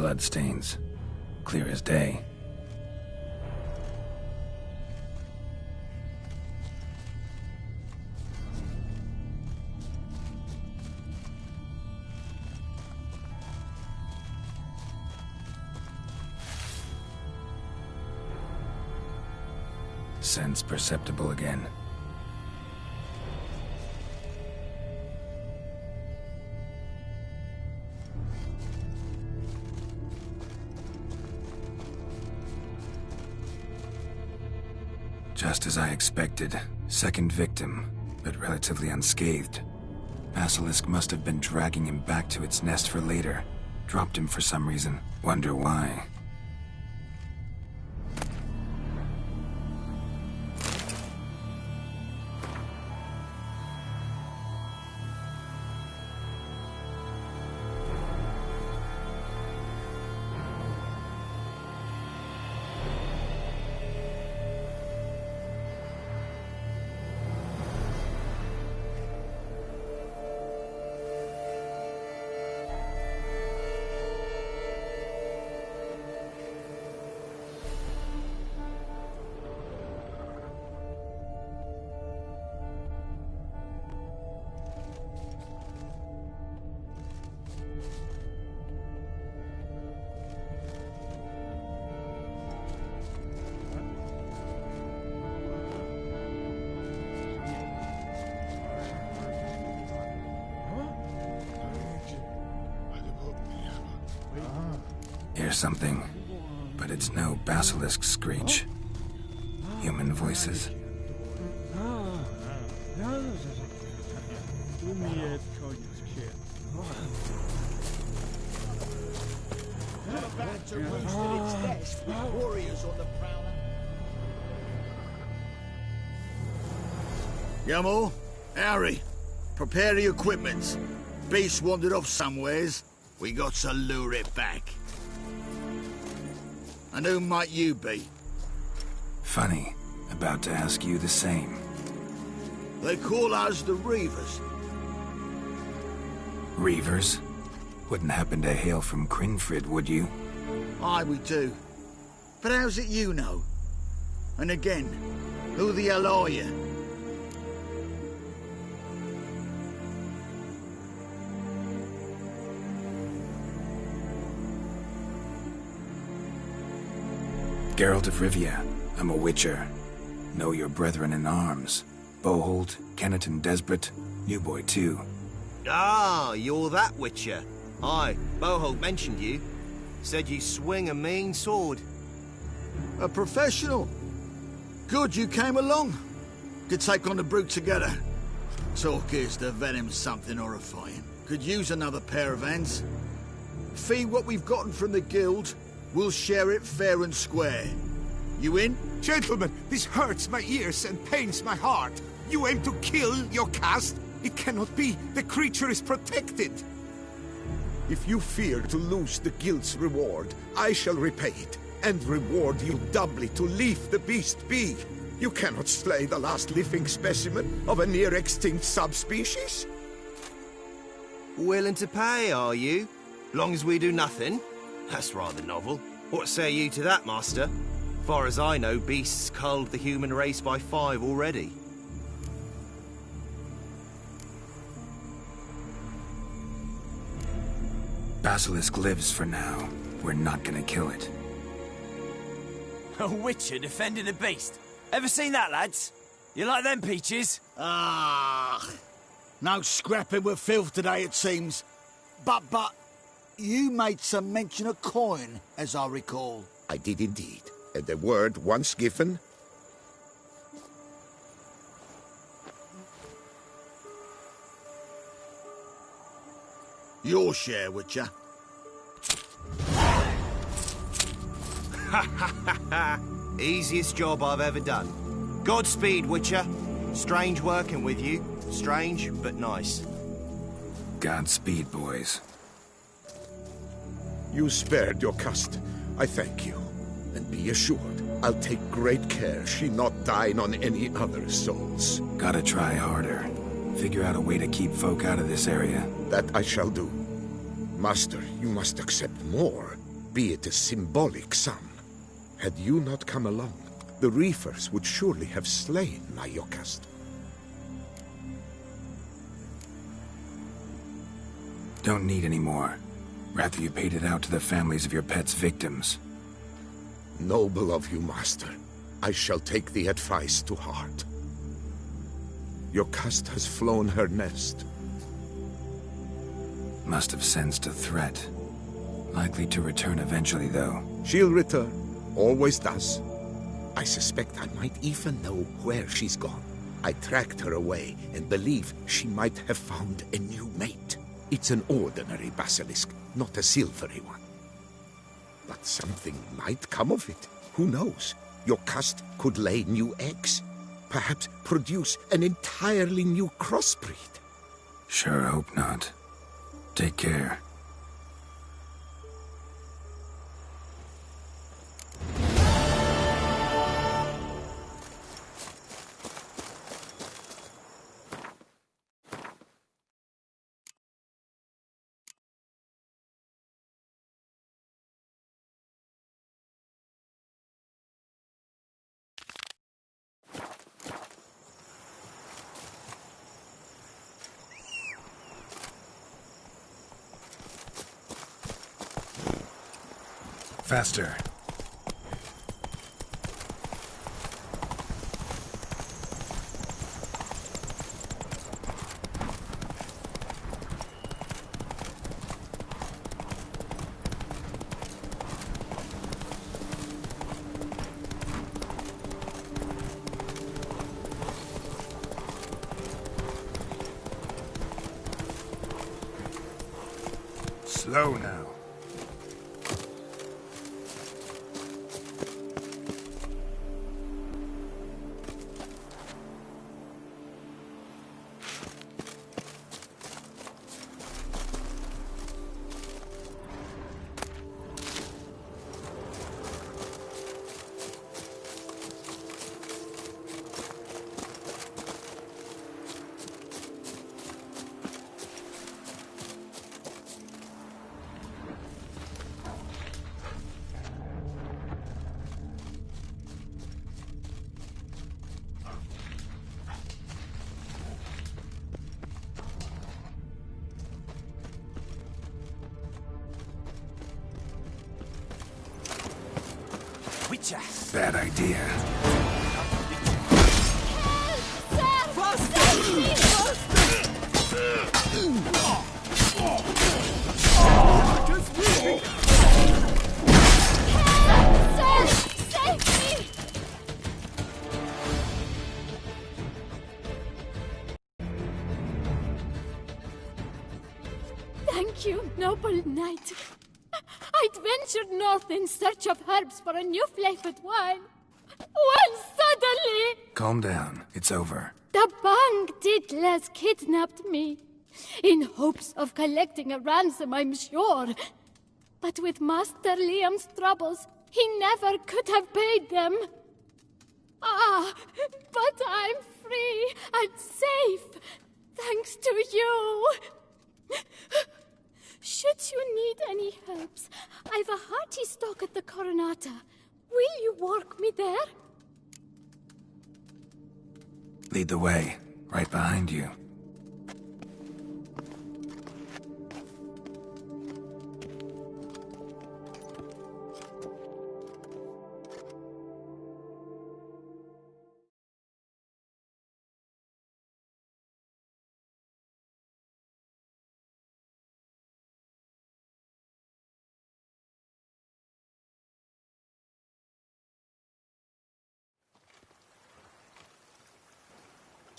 Bloodstains. Clear as day. Sense perceptible again. Just as I expected. Second victim, but relatively unscathed. Basilisk must have been dragging him back to its nest for later. Dropped him for some reason. Wonder why. Hear something, but it's no basilisk screech. Human voices. Yamo, Harry, prepare the equipment. Beast wandered off somewheres. We got to lure it back. And who might you be? Funny. About to ask you the same. They call us the Reavers. Reavers? Wouldn't happen to hail from Crinfrid, would you? Aye, we do. But how's it you know? And again, who the hell are you? Geralt of Rivia. I'm a witcher. Know your brethren in arms. Boholt, Kennet and Desperate. New boy, too. Ah, you're that witcher. Aye, Boholt mentioned you. Said you swing a mean sword. A professional. Good you came along. Could take on the brute together. Talk is to venom something horrifying. Could use another pair of hands. Fee what we've gotten from the guild. We'll share it fair and square. You in? Gentlemen, this hurts my ears and pains my heart. You aim to kill your caste? It cannot be. The creature is protected. If you fear to lose the guild's reward, I shall repay it, and reward you doubly to leave the beast be. You cannot slay the last living specimen of a near-extinct subspecies. Willing to pay, are you? Long as we do nothing? That's rather novel. What say you to that, master? Far as I know, beasts culled the human race by 5 already. Basilisk lives for now. We're not gonna kill it. A witcher defending a beast. Ever seen that, lads? You like them peaches? Ah, no scrapping with filth today, it seems. But, you made some mention of coin, as I recall. I did indeed. And the word once given... Your share, Witcher. Easiest job I've ever done. Godspeed, Witcher. Strange working with you. Strange, but nice. Godspeed, boys. You spared your caste. I thank you. And be assured, I'll take great care she not dine on any other souls. Gotta try harder. Figure out a way to keep folk out of this area. That I shall do. Master, you must accept more. be it a symbolic sum. Had you not come along, the Reefers would surely have slain my Yocast. Don't need any more. Rather you paid it out to the families of your pet's victims. Noble of you, Master. I shall take the advice to heart. Yocast has flown her nest. Must have sensed a threat. Likely to return eventually, though. She'll return. Always does. I suspect I might even know where she's gone. I tracked her away and believe she might have found a new mate. It's an ordinary basilisk, not a silvery one. But something might come of it. Who knows? Yocast could lay new eggs. Perhaps produce an entirely new crossbreed. Sure hope not. Take care. Faster. Slow now. Bad idea. Thank you, noble knight. I'd ventured north in search of herbs for a new flavored wine. When suddenly... Calm down. It's over. the banditles kidnapped me. In hopes of collecting a ransom, I'm sure. But with Master Liam's troubles, he never could have paid them. Ah, but I'm free and safe, thanks to you. Should you need any helps, I've a hearty stock at the Coronata. Will you walk me there? Lead the way. Right behind you.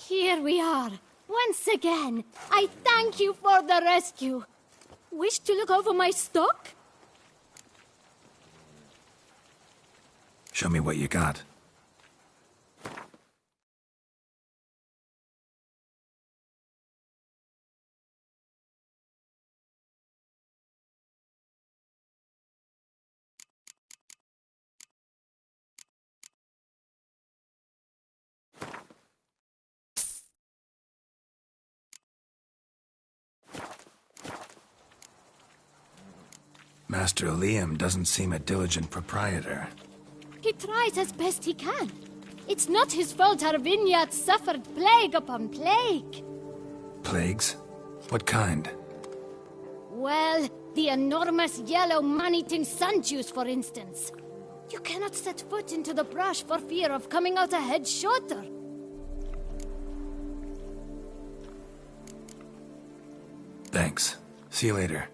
Here we are. Once again, I thank you for the rescue. Wish to look over my stock? Show me what you got. Master Liam doesn't seem a diligent proprietor. He tries as best he can. It's not his fault our vineyard suffered plague upon plague. Plagues? What kind? Well, the enormous yellow man-eating sun juice, for instance. You cannot set foot into the brush for fear of coming out a head shorter. Thanks. See you later.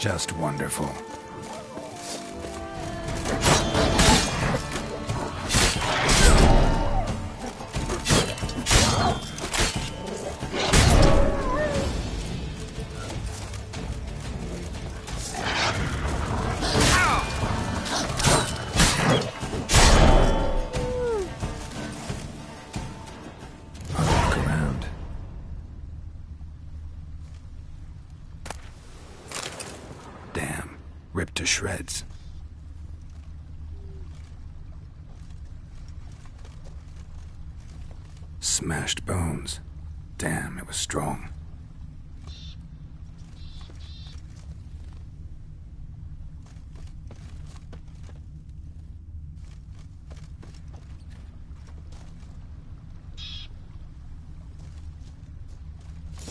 Just wonderful. Ripped to shreds. Smashed bones. Damn, it was strong.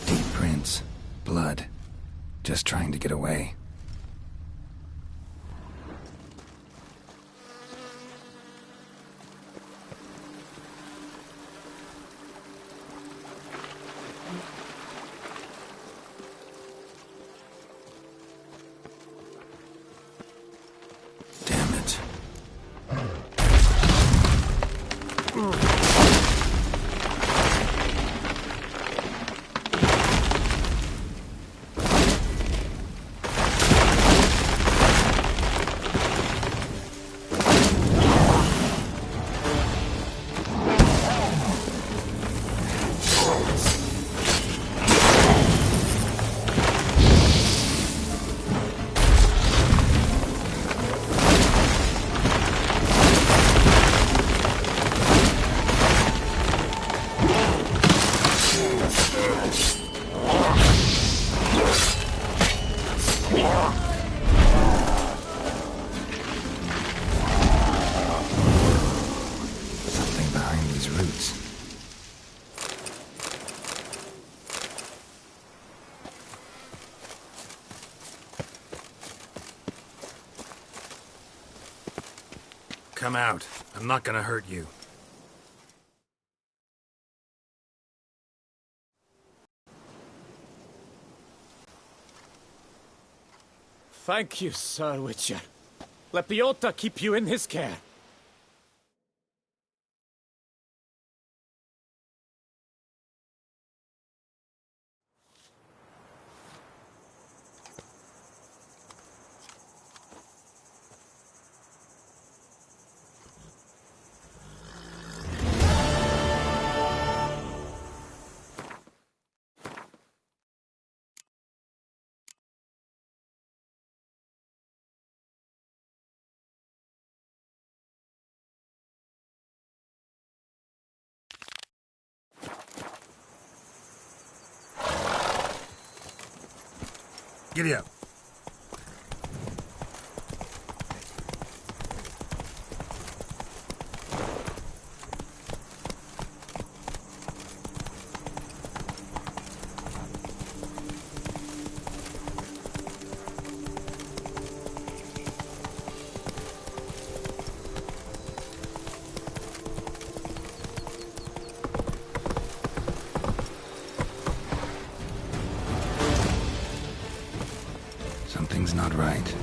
Deep prints. Blood. Just trying to get away. Come out. I'm not gonna hurt you. Thank you, Sir Witcher. Let Biota keep you in his care. Giddy up. Something's not right.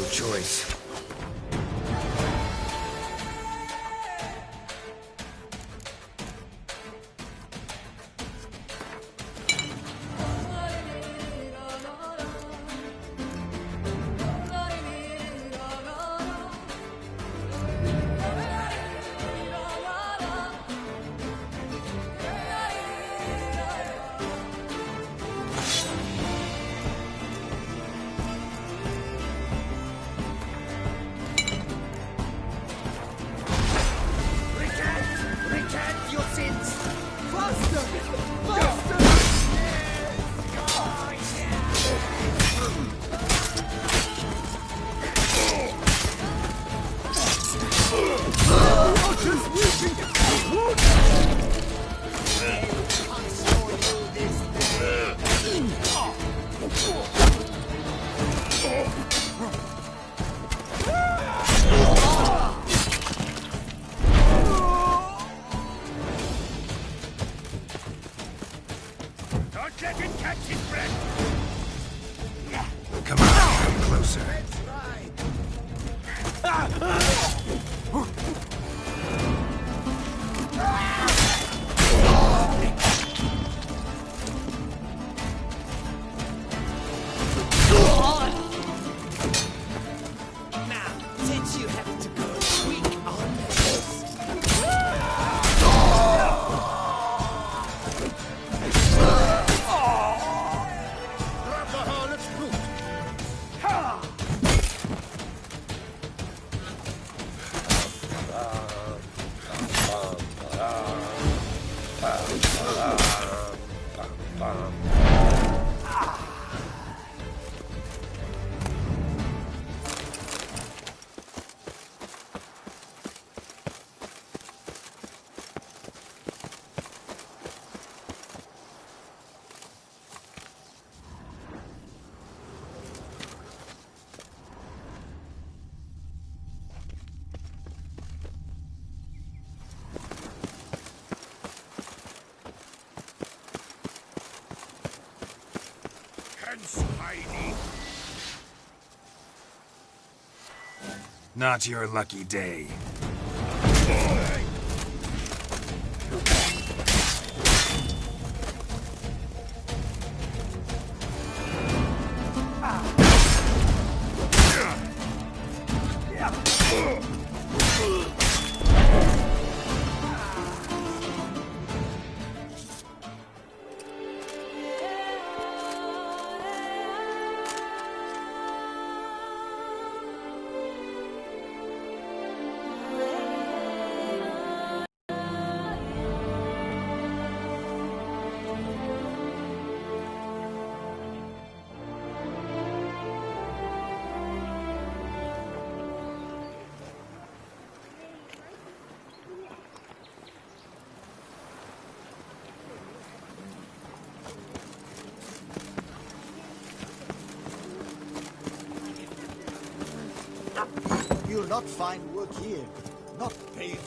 choice. Come on, come closer. Not your lucky day. You'll not find work here. Not paid.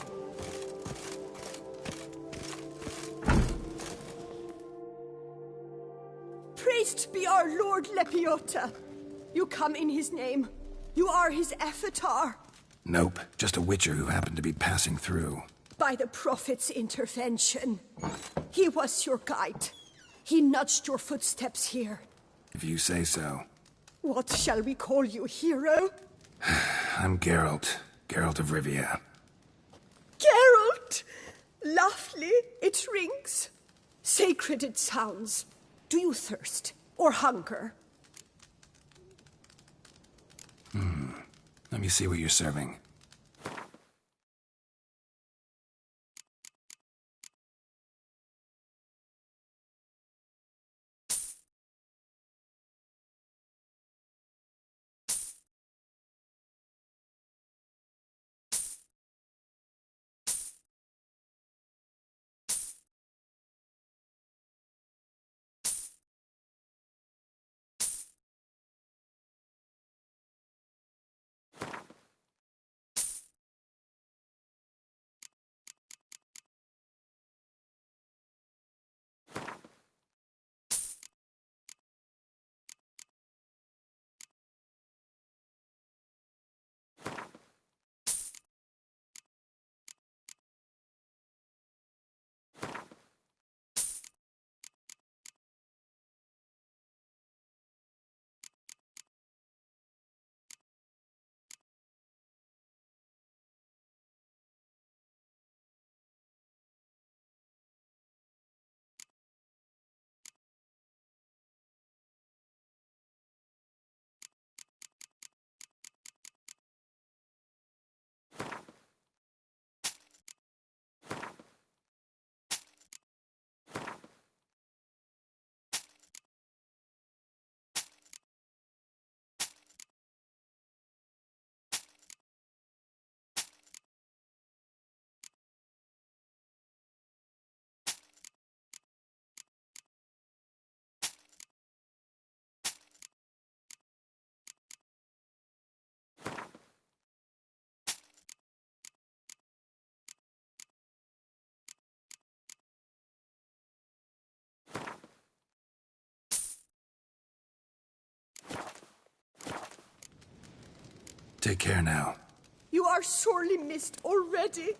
Praised be our Lord Lepiota. You come in his name. You are his avatar. Nope, just a witcher who happened to be passing through. By the prophet's intervention. He was your guide. He nudged your footsteps here. If you say so. What shall we call you, hero? I'm Geralt. Geralt of Rivia. Geralt! Lovely, it rings. Sacred it sounds. Do you thirst or hunger? Let me see what you're serving. Take care now. You are sorely missed already.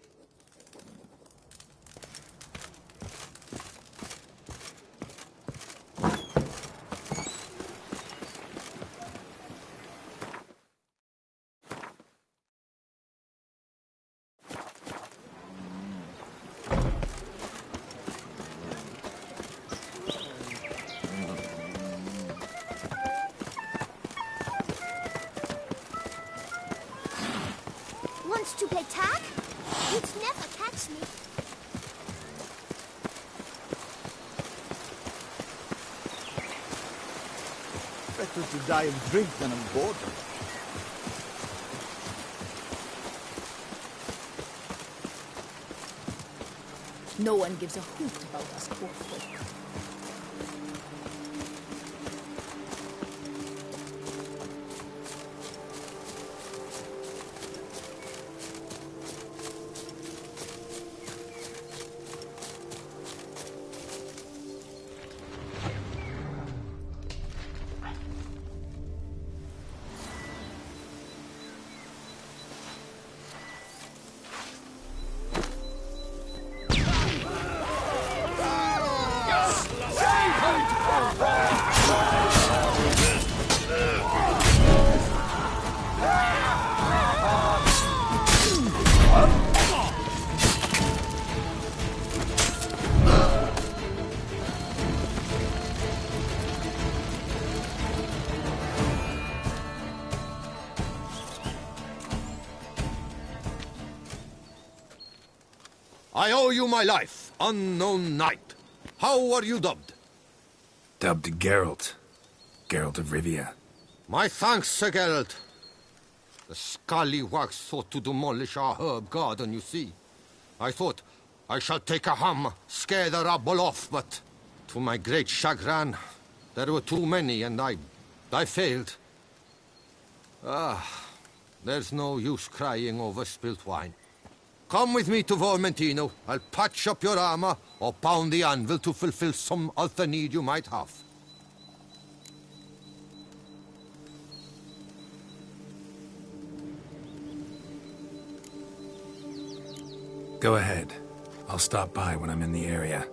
Wants to play tag? You'd never catch me. Better to die of drink than of boredom. No one gives a hoot about us poor folk. I owe you my life, unknown knight. How are you dubbed? Dubbed Geralt. Geralt of Rivia. My thanks, Sir Geralt. The scallywags sought to demolish our herb garden, you see. I thought, I shall take a hum, scare the rabble off, but to my great chagrin, there were too many, and I failed. There's no use crying over spilt wine. Come with me to Vermentino. I'll patch up your armor or pound the anvil to fulfill some other need you might have. Go ahead. I'll stop by when I'm in the area.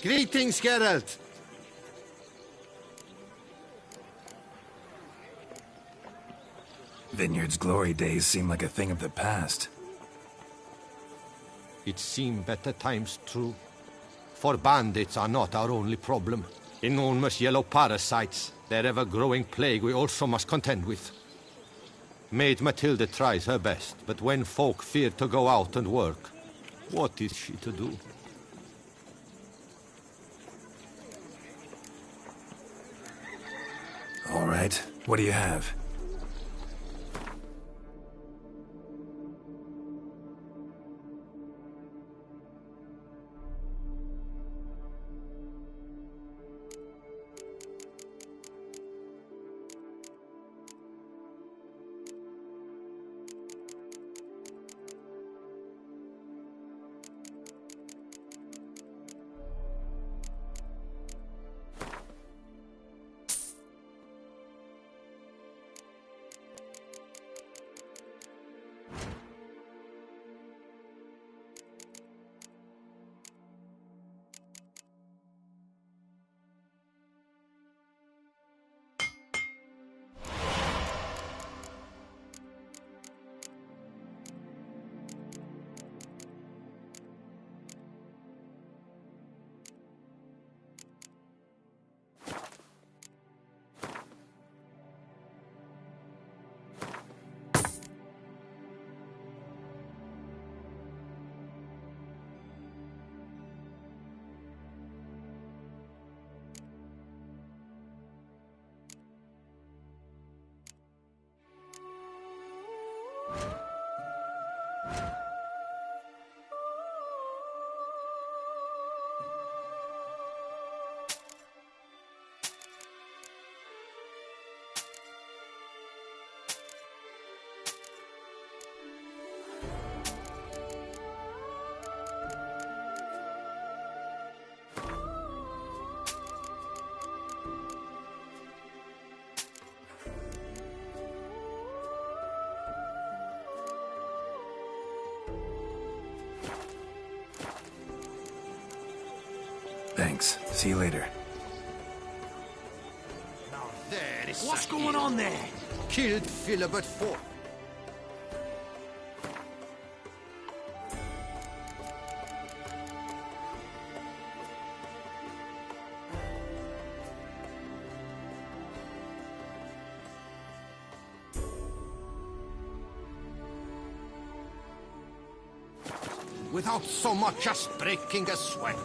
Greetings, Geralt. Vineyard's glory days seem like a thing of the past. It seemed better times, true. For bandits are not our only problem. Enormous yellow parasites, their ever-growing plague we also must contend with. Maid Matilda tries her best, but when folk fear to go out and work, what is she to do? All right, what do you have? Thanks. See you later. Now there is What's going on there? Killed Philibert Fort. Without so much as breaking a sweat.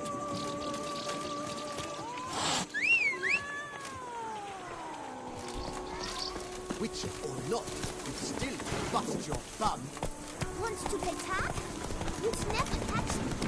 Witcher or not, you still bust your bum. Wants to attack? You'd never catch me.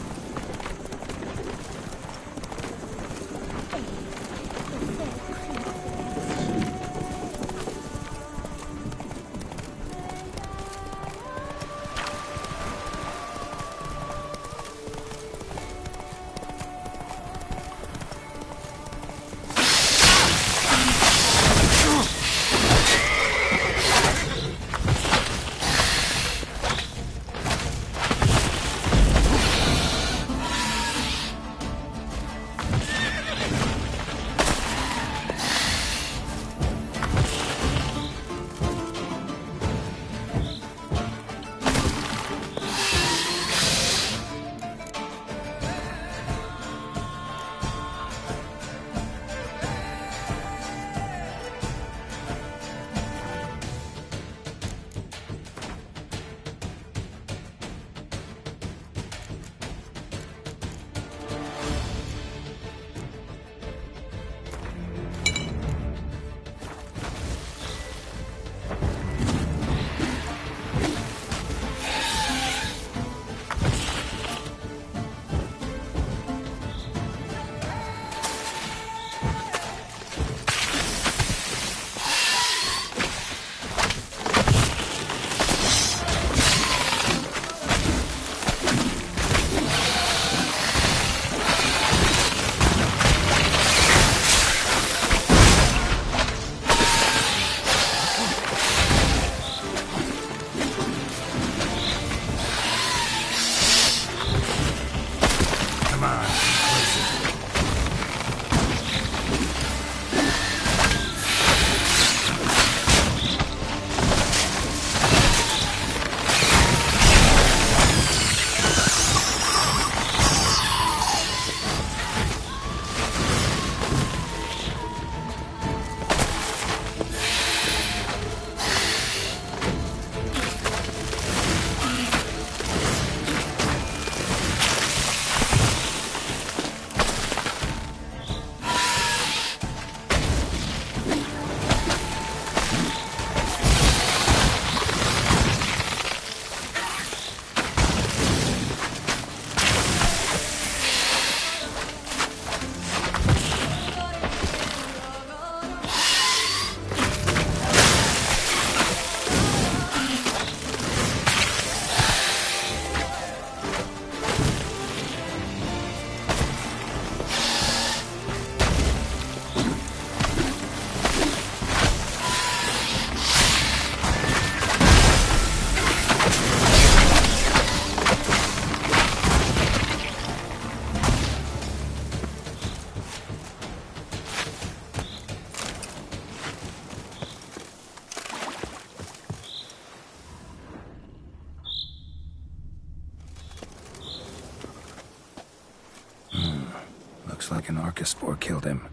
Looks like an Archaspore killed him.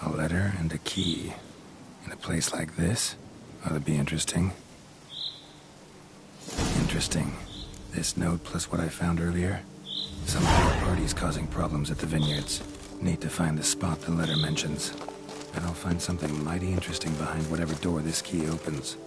A letter and a key. In a place like this? Ought to be interesting. Interesting. This note plus what I found earlier? Some third party's causing problems at the vineyards. Need to find the spot the letter mentions. And I'll find something mighty interesting behind whatever door this key opens.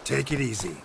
Take it easy.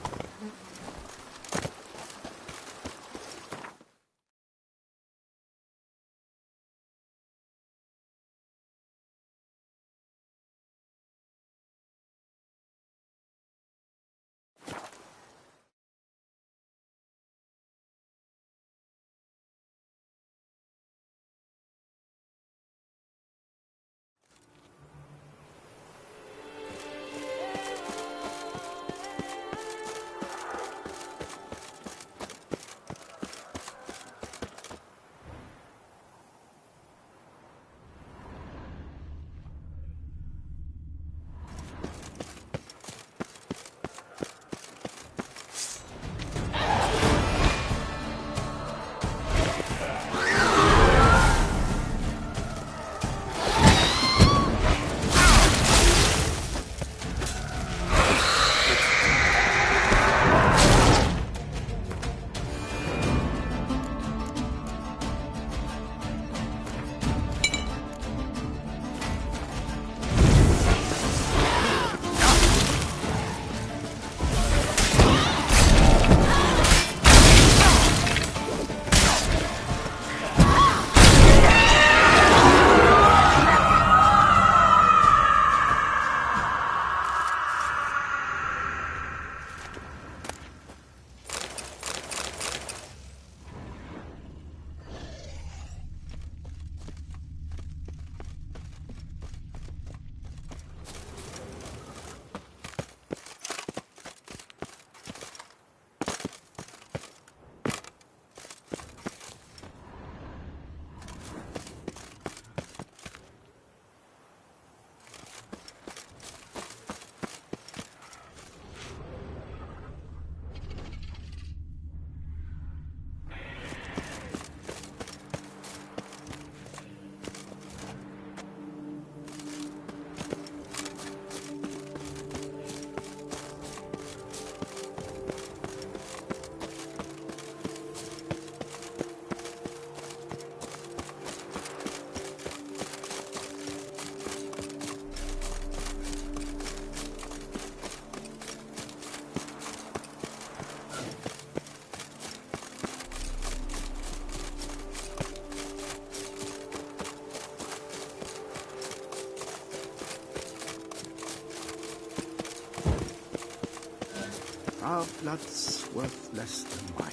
Our blood's worth less than mine.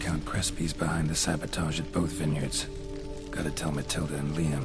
Count Crespi's behind the sabotage at both vineyards. Gotta tell Matilda and Liam.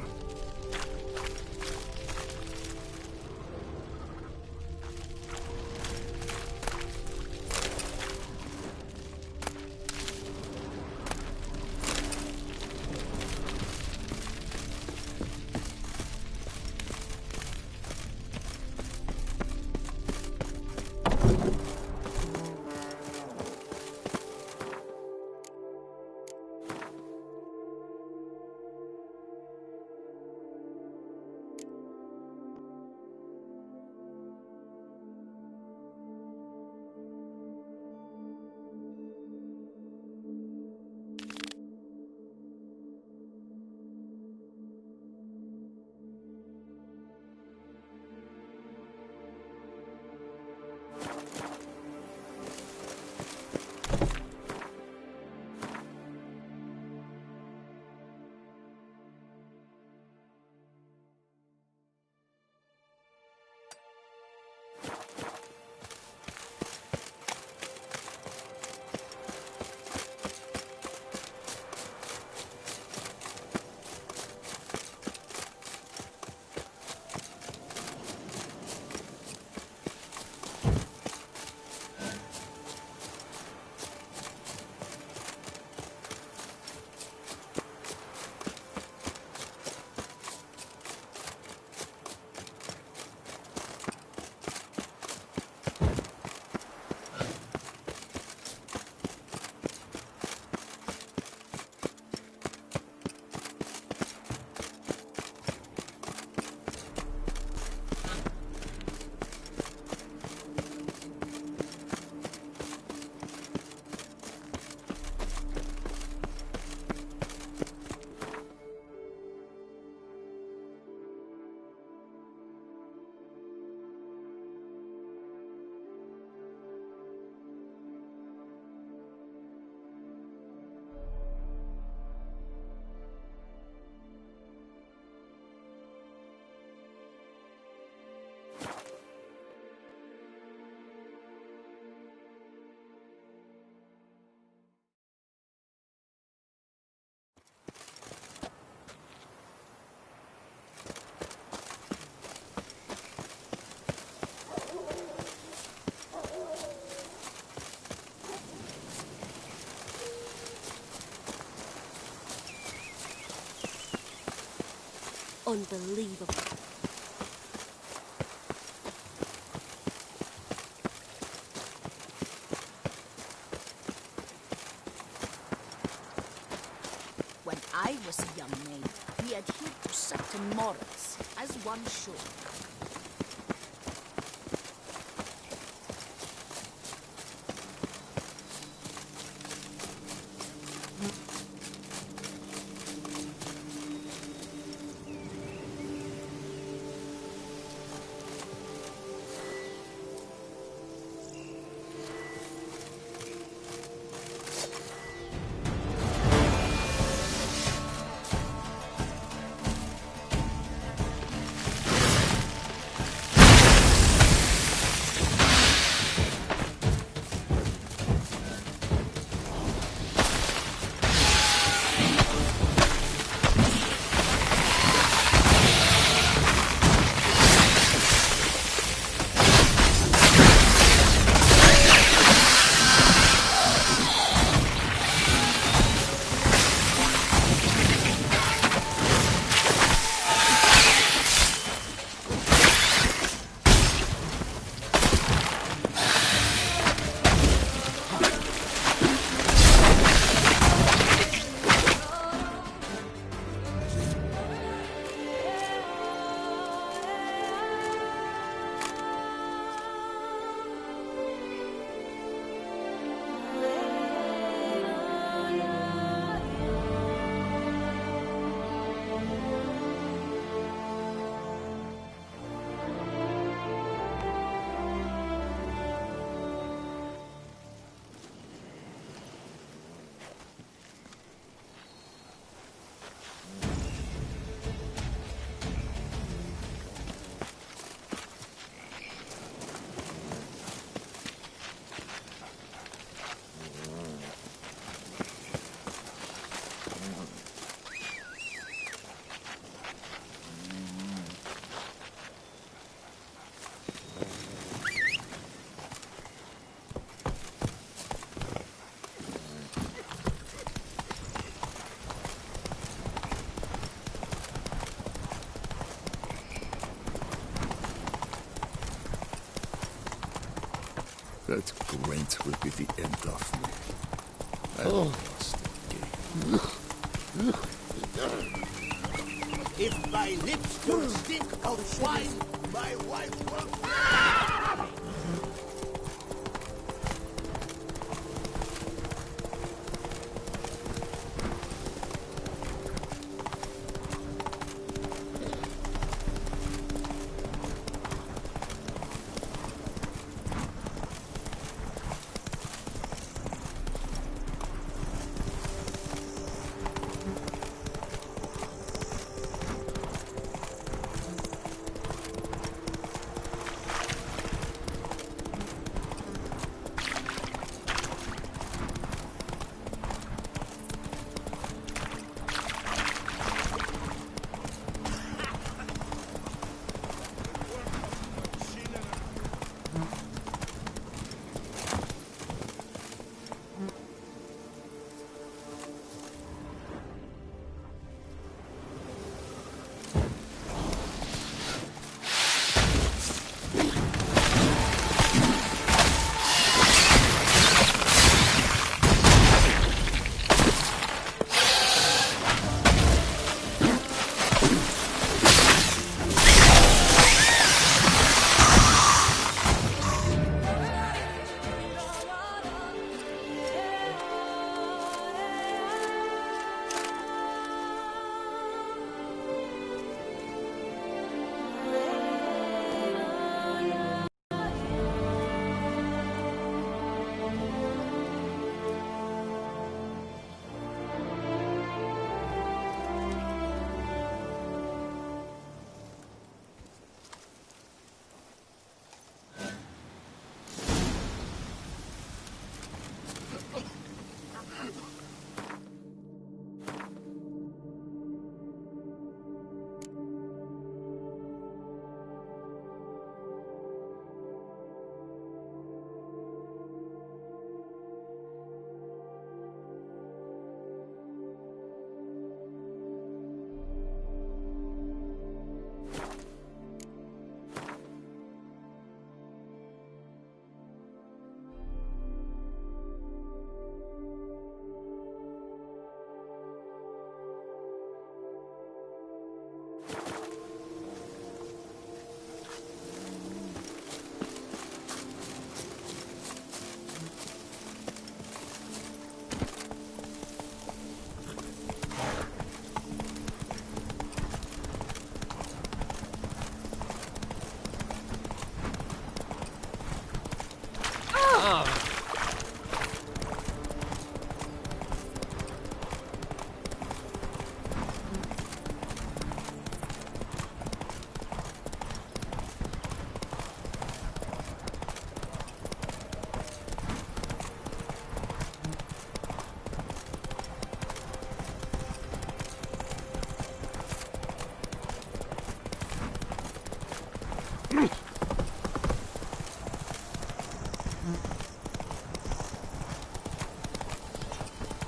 Unbelievable. When I was a young maid, we adhered to certain morals, as one should. That Gwent will be the end of me. I lost the game. If my lips don't stink of wine, my wife will...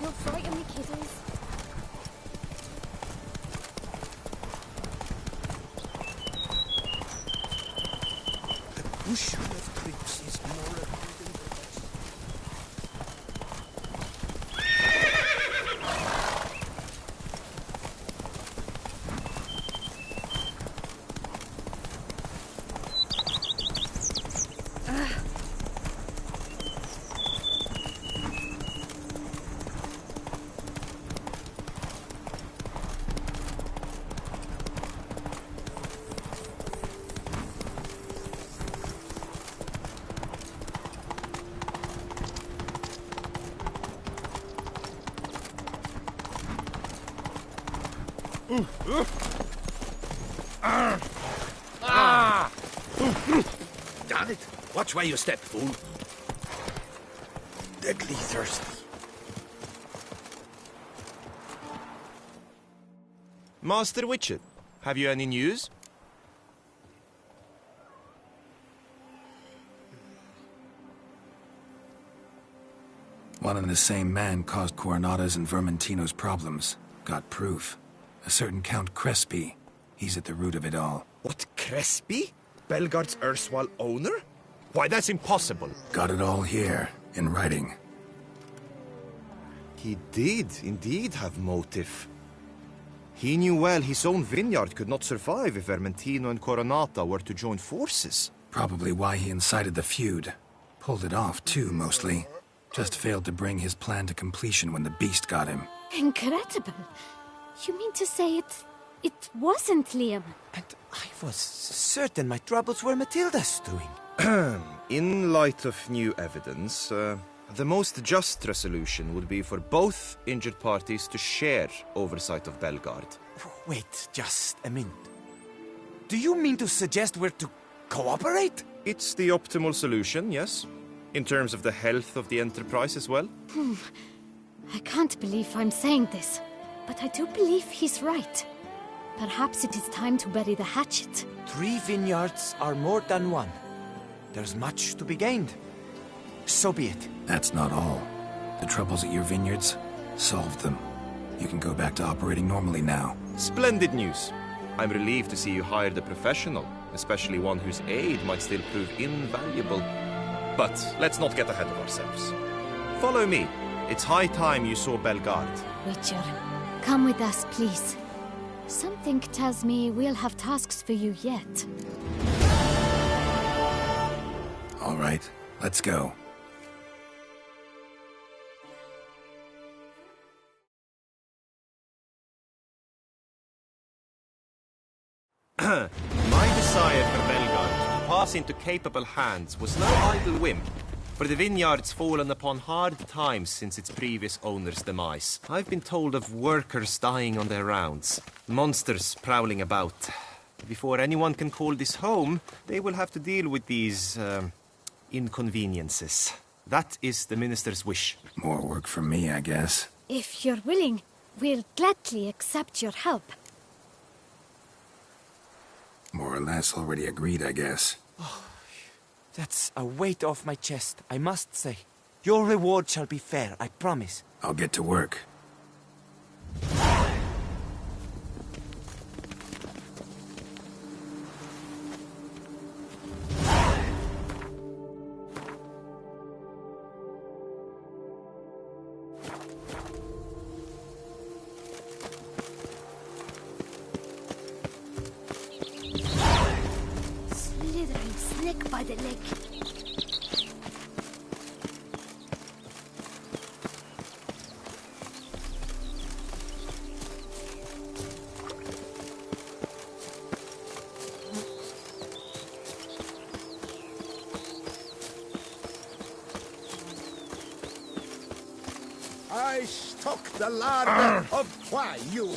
Don't frighten me, kiddies. The bush of creeps is more abundant than us. Damn it! Watch where you step, fool. Deadly thirsty. Master Witcher, have you any news? One and the same man caused Coronada's and Vermentino's problems. Got proof. A certain Count Crespi. He's at the root of it all. What, Crespi? Belgard's erstwhile owner? Why, that's impossible. Got it all here, in writing. He did indeed have motive. He knew well his own vineyard could not survive if Vermentino and Coronata were to join forces. Probably why he incited the feud. Pulled it off, too, mostly. Just failed to bring his plan to completion when the beast got him. Incredible. You mean to say it wasn't Liam? And I was certain my troubles were Matilda's doing. In light of new evidence, the most just resolution would be for both injured parties to share oversight of Bellegarde. Wait just a minute. Do you mean to suggest we're to cooperate? It's the optimal solution, yes. In terms of the health of the enterprise as well. I can't believe I'm saying this, but I do believe he's right. Perhaps it is time to bury the hatchet. 3 vineyards are more than 1. There's much to be gained. So be it. That's not all. The troubles at your vineyards? Solved them. You can go back to operating normally now. Splendid news. I'm relieved to see you hired a professional, especially one whose aid might still prove invaluable. But let's not get ahead of ourselves. Follow me. It's high time you saw Bellegarde. Witcher, come with us, please. Something tells me we'll have tasks for you yet. All right, let's go. My desire for Bellegarde to pass into capable hands was no idle whim, for the vineyard's fallen upon hard times since its previous owner's demise. I've been told of workers dying on their rounds, monsters prowling about. Before anyone can call this home, they will have to deal with these, inconveniences. That is the minister's wish. More work for me, I guess. If you're willing, we'll gladly accept your help. More or less already agreed, I guess. That's a weight off my chest, I must say. Your reward shall be fair, I promise. I'll get to work. Slithering snake by the leg. I stock the larder of Quayu.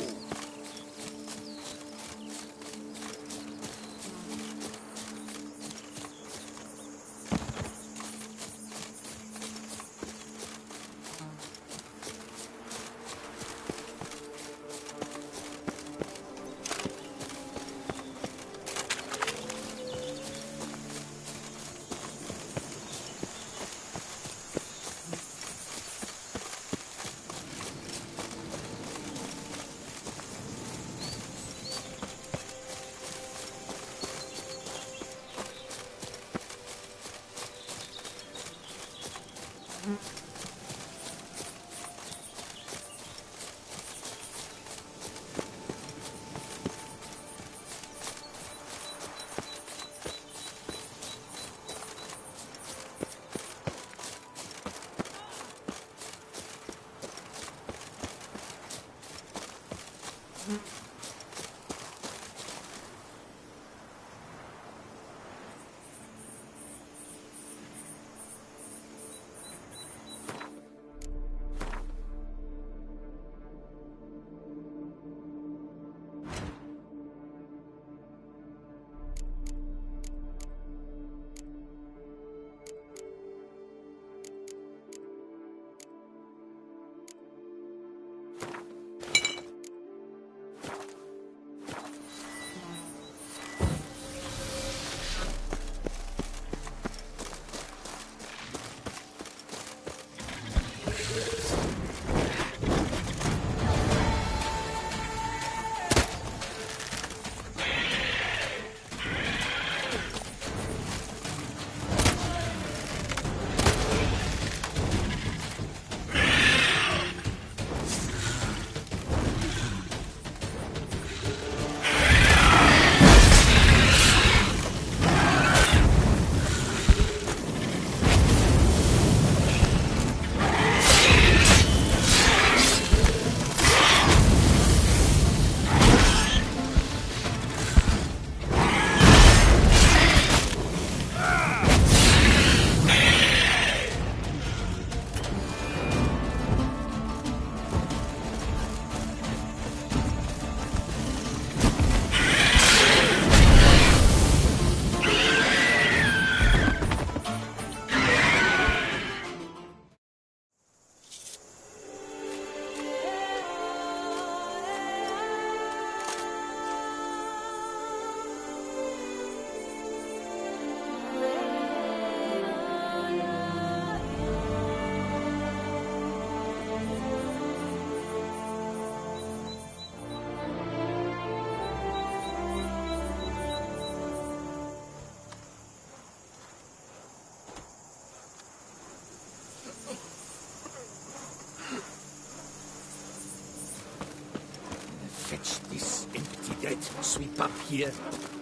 Sweep up here.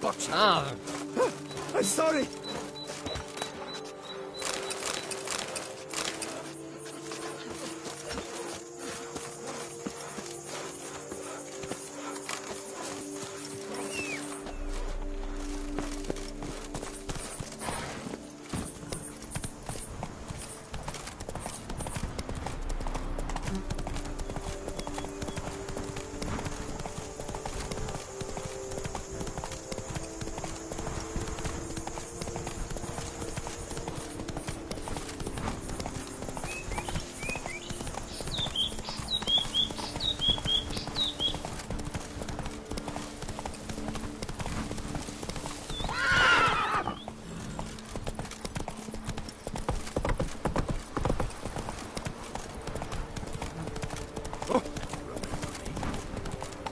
Butcher. I'm sorry.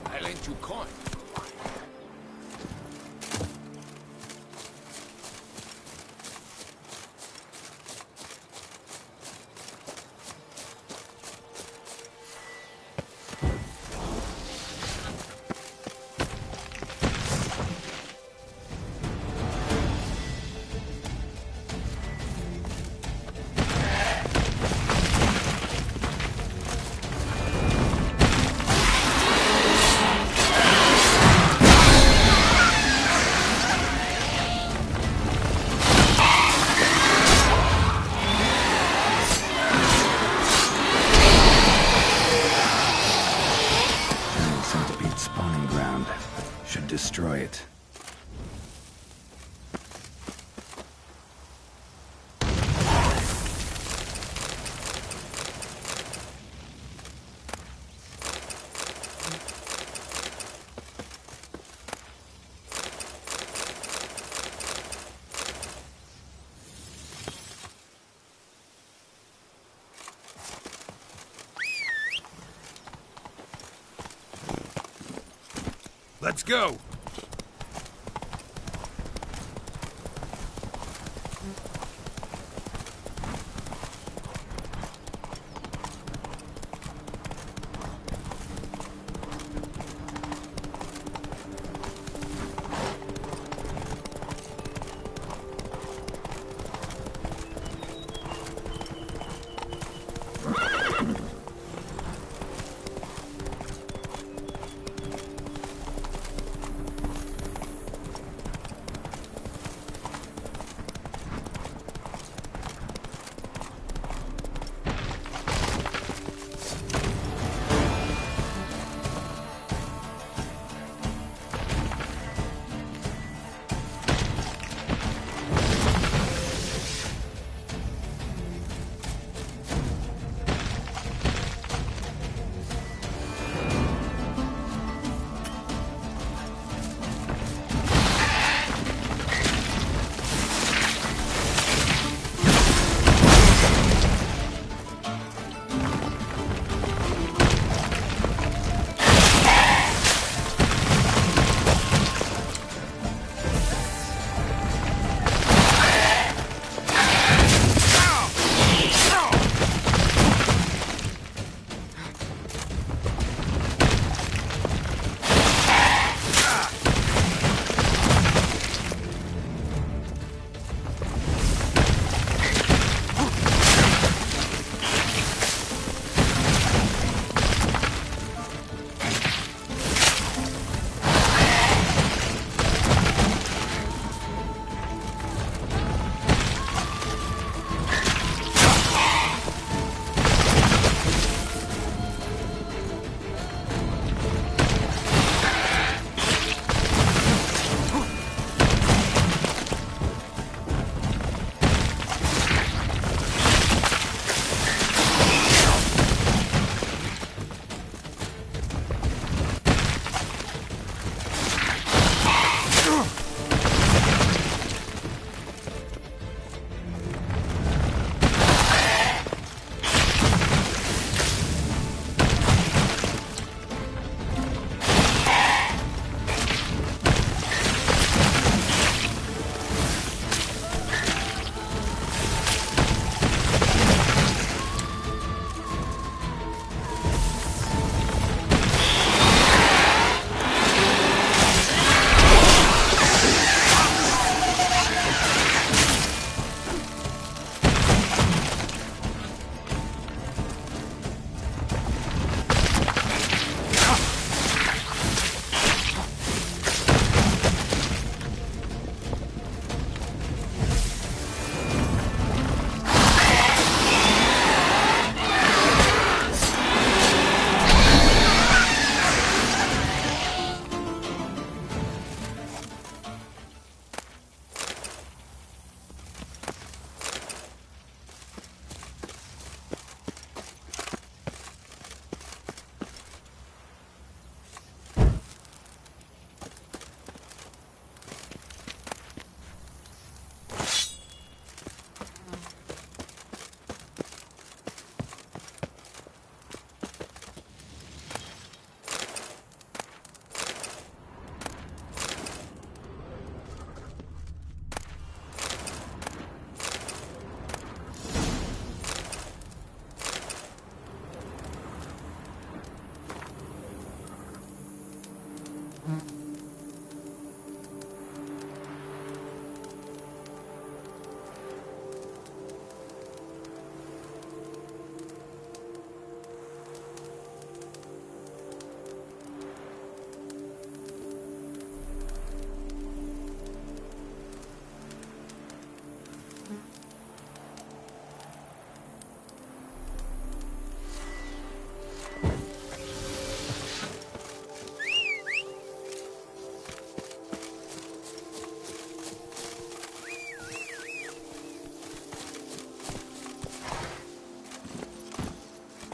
I lent you coin. Centipede spawning ground. Should destroy it. Let's go.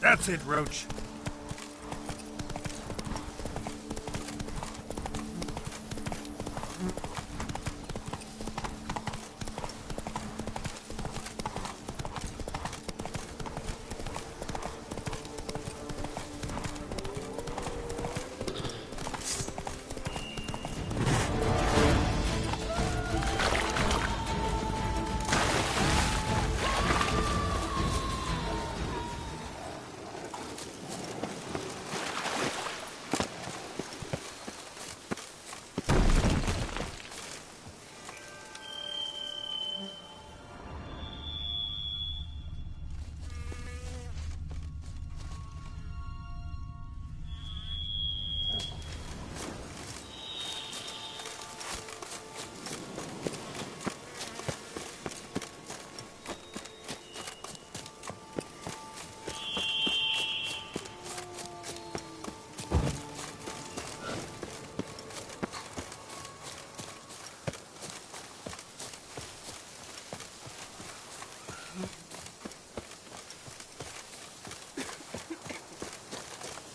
That's it, Roach.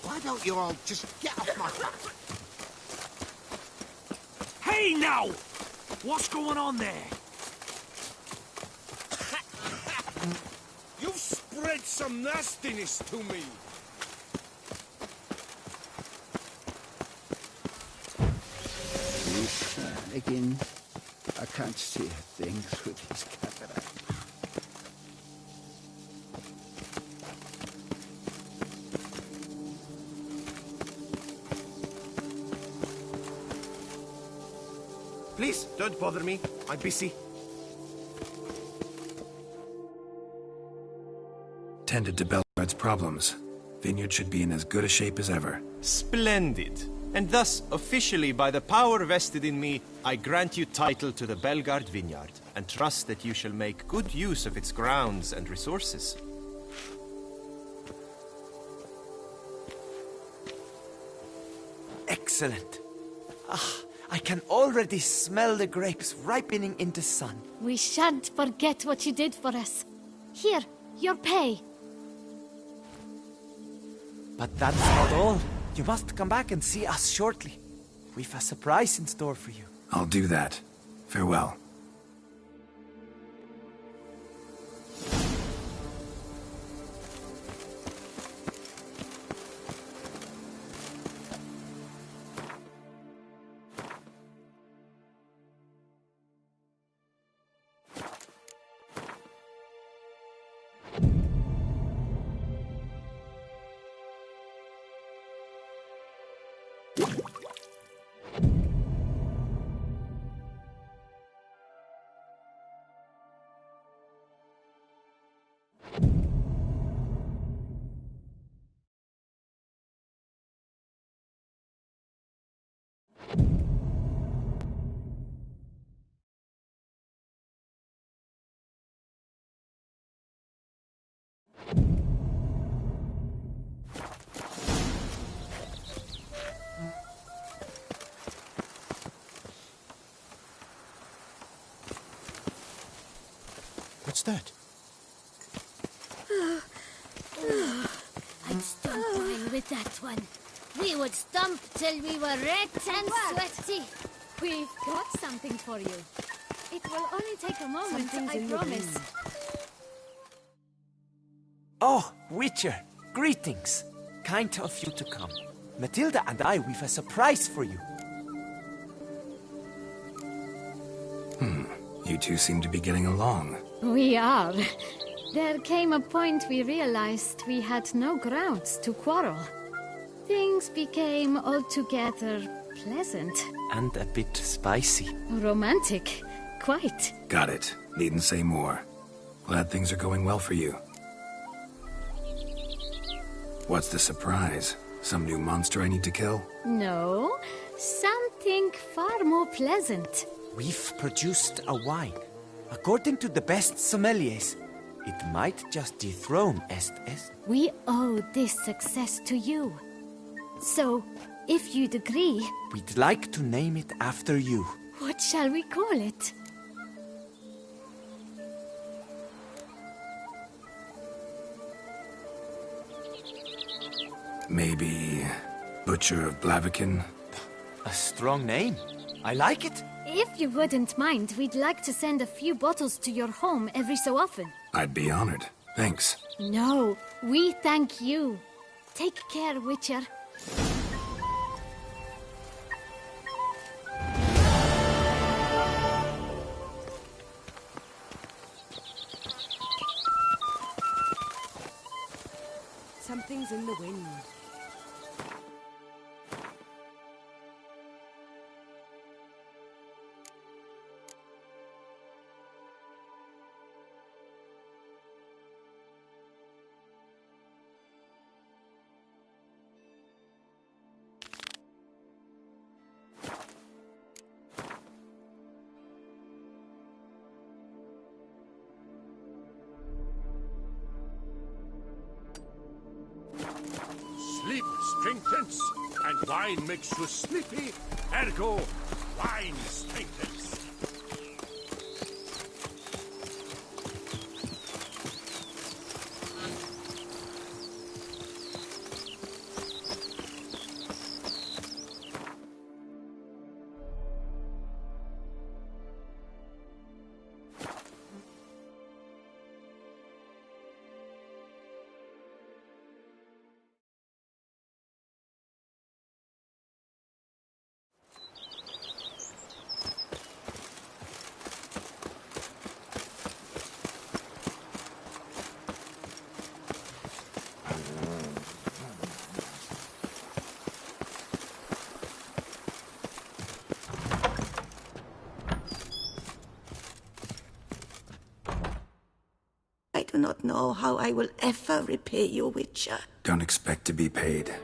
Why don't you all just get off my back? Hey now! What's going on there? You've spread some nastiness to me. Again, I can't see a thing through this cataract. Please, don't bother me. I'm busy. Tended to Belgard's problems. Vineyard should be in as good a shape as ever. Splendid. And thus, officially, by the power vested in me, I grant you title to the Belgard Vineyard, and trust that you shall make good use of its grounds and resources. Excellent. I can already smell the grapes ripening in the sun. We shan't forget what you did for us. Here, your pay. But that's not all. You must come back and see us shortly. We've a surprise in store for you. I'll do that. Farewell. What's that? I'd stomp away with that one. We would stomp till we were red and sweaty. We've got something for you. It will only take a moment, I promise. Oh, Witcher, greetings. Kind of you to come. Matilda and I, we've a surprise for you. You two seem to be getting along. We are. There came a point we realized we had no grounds to quarrel. Things became altogether pleasant. And a bit spicy. Romantic. Quite. Got it. Needn't say more. Glad things are going well for you. What's the surprise? Some new monster I need to kill? No, something far more pleasant. We've produced a wine. According to the best sommeliers, it might just dethrone Est. We owe this success to you. So, if you'd agree... We'd like to name it after you. What shall we call it? Maybe Butcher of Blaviken? A strong name. I like it. If you wouldn't mind, we'd like to send a few bottles to your home every so often. I'd be honored. Thanks. No, we thank you. Take care, Witcher. Something's in the wind. Sleep strengthens, and wine makes you sleepy. Ergo, wine strengthens. I do not know how I will ever repay you, Witcher. Don't expect to be paid.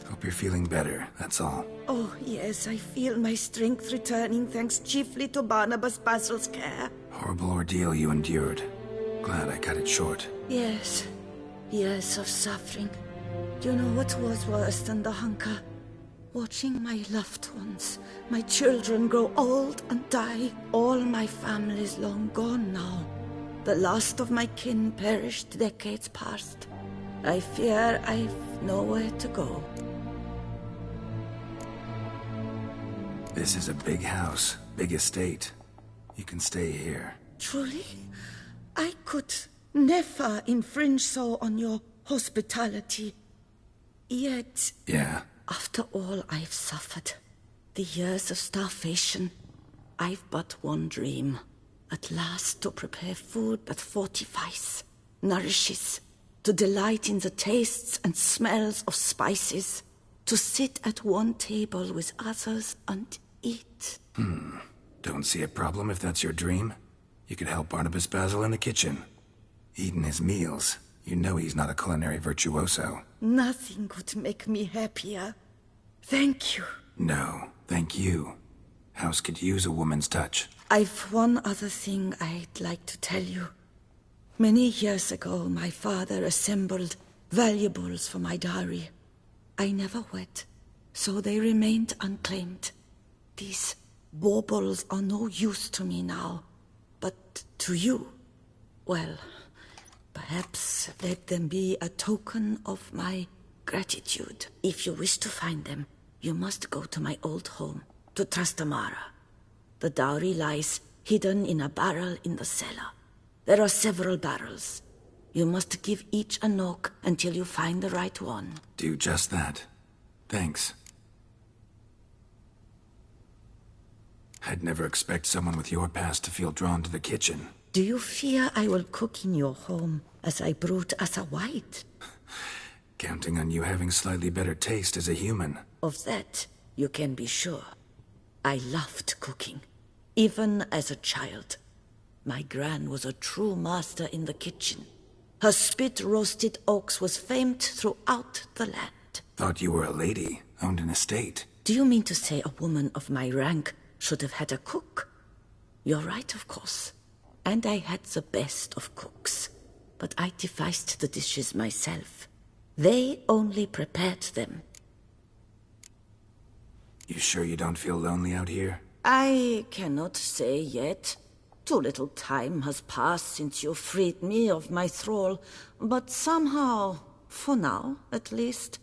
Hope you're feeling better, that's all. Oh, yes, I feel my strength returning thanks chiefly to Barnabas Basil's care. Horrible ordeal you endured. Glad I cut it short. Yes, years of suffering. Do you know what was worse than the hunger? Watching my loved ones, my children grow old and die. All my family's long gone now. The last of my kin perished decades past. I fear I've nowhere to go. This is a big house, big estate. You can stay here. Truly? I could never infringe so on your hospitality. Yet, Yeah? after all I've suffered, the years of starvation, I've but one dream. At last to prepare food that fortifies, nourishes, to delight in the tastes and smells of spices, to sit at one table with others and eat. Don't see a problem if that's your dream. You could help Barnabas Basil in the kitchen. Eating his meals. You know he's not a culinary virtuoso. Nothing could make me happier. Thank you. No, thank you. House could use a woman's touch. I've one other thing I'd like to tell you. Many years ago, my father assembled valuables for my dowry. I never wed, so they remained unclaimed. These baubles are no use to me now, but to you, well, perhaps let them be a token of my gratitude. If you wish to find them, you must go to my old home, to Trastamara. The dowry lies hidden in a barrel in the cellar. There are several barrels. You must give each a knock until you find the right one. Do just that. Thanks. I'd never expect someone with your past to feel drawn to the kitchen. Do you fear I will cook in your home as I brewed as a white? Counting on you having slightly better taste as a human. Of that, you can be sure. I loved cooking, even as a child. My gran was a true master in the kitchen. Her spit-roasted oaks was famed throughout the land. Thought you were a lady, owned an estate. Do you mean to say a woman of my rank should have had a cook? You're right, of course. And I had the best of cooks. But I devised the dishes myself. They only prepared them. You sure you don't feel lonely out here? I cannot say yet. Too little time has passed since you freed me of my thrall, but somehow, for now at least,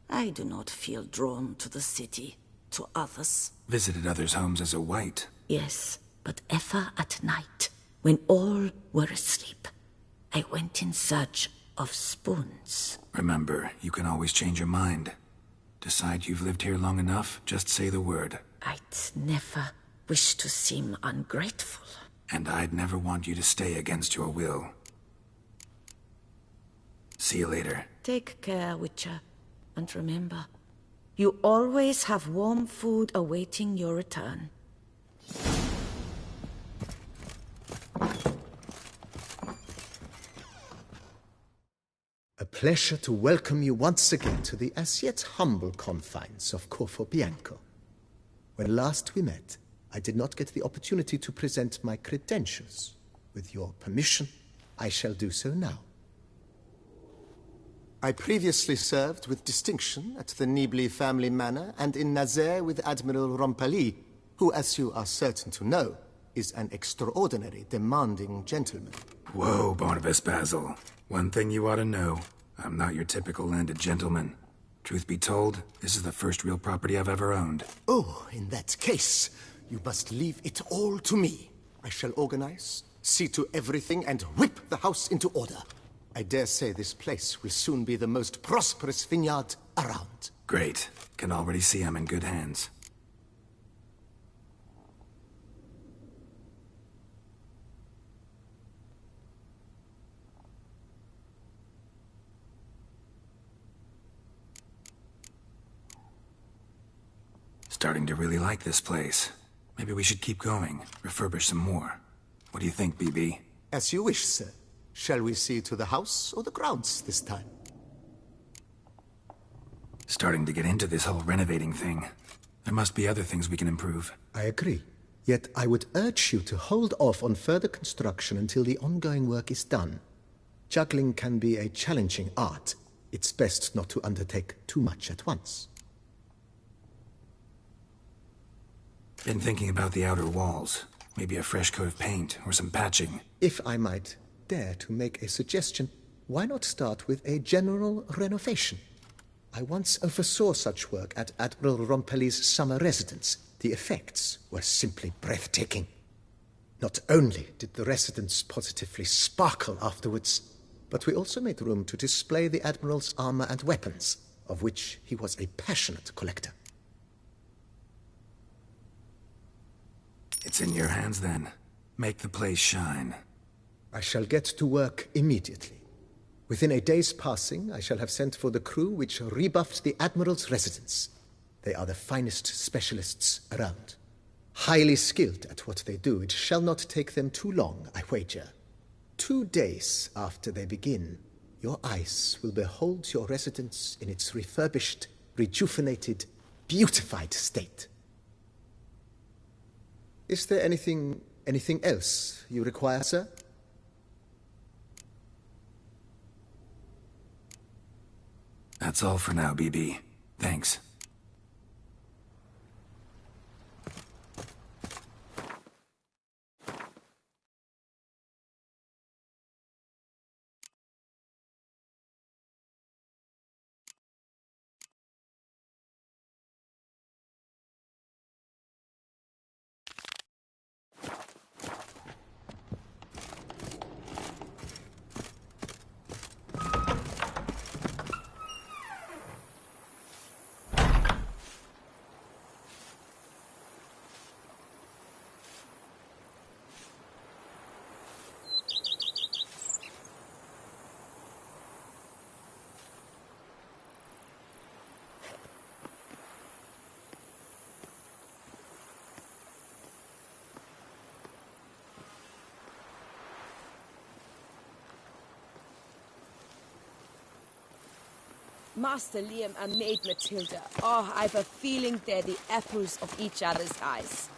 I do not feel drawn to the city, to others. Visited others' homes as a white. Yes, but ever at night, when all were asleep, I went in search of spoons. Remember, you can always change your mind. Decide you've lived here long enough, just say the word. I'd never wish to seem ungrateful. And I'd never want you to stay against your will. See you later. Take care, Witcher. And remember, you always have warm food awaiting your return. A pleasure to welcome you once again to the as yet humble confines of Corfo Bianco. When last we met, I did not get the opportunity to present my credentials. With your permission, I shall do so now. I previously served with distinction at the Nibli family manor and in Nazaire with Admiral Rompali, who, as you are certain to know, is an extraordinary, demanding gentleman. Whoa, Barnabas Basil. One thing you ought to know. I'm not your typical landed gentleman. Truth be told, this is the first real property I've ever owned. Oh, in that case, you must leave it all to me. I shall organize, see to everything, and whip the house into order. I dare say this place will soon be the most prosperous vineyard around. Great. Can already see I'm in good hands. Starting to really like this place. Maybe we should keep going, refurbish some more. What do you think, BB? As you wish, sir. Shall we see to the house or the grounds this time? Starting to get into this whole renovating thing. There must be other things we can improve. I agree. Yet I would urge you to hold off on further construction until the ongoing work is done. Juggling can be a challenging art. It's best not to undertake too much at once. Been thinking about the outer walls. Maybe a fresh coat of paint or some patching. If I might dare to make a suggestion, why not start with a general renovation? I once oversaw such work at Admiral Rompeli's summer residence. The effects were simply breathtaking. Not only did the residence positively sparkle afterwards, but we also made room to display the Admiral's armor and weapons, of which he was a passionate collector. It's in your hands then. Make the place shine. I shall get to work immediately. Within a day's passing, I shall have sent for the crew which rebuffed the Admiral's residence. They are the finest specialists around. Highly skilled at what they do, it shall not take them too long, I wager. 2 days after they begin, your eyes will behold your residence in its refurbished, rejuvenated, beautified state. Is there anything else you require, sir? That's all for now, BB. Thanks. Master Liam and Maid Matilda. Oh, I've a feeling they're the apples of each other's eyes.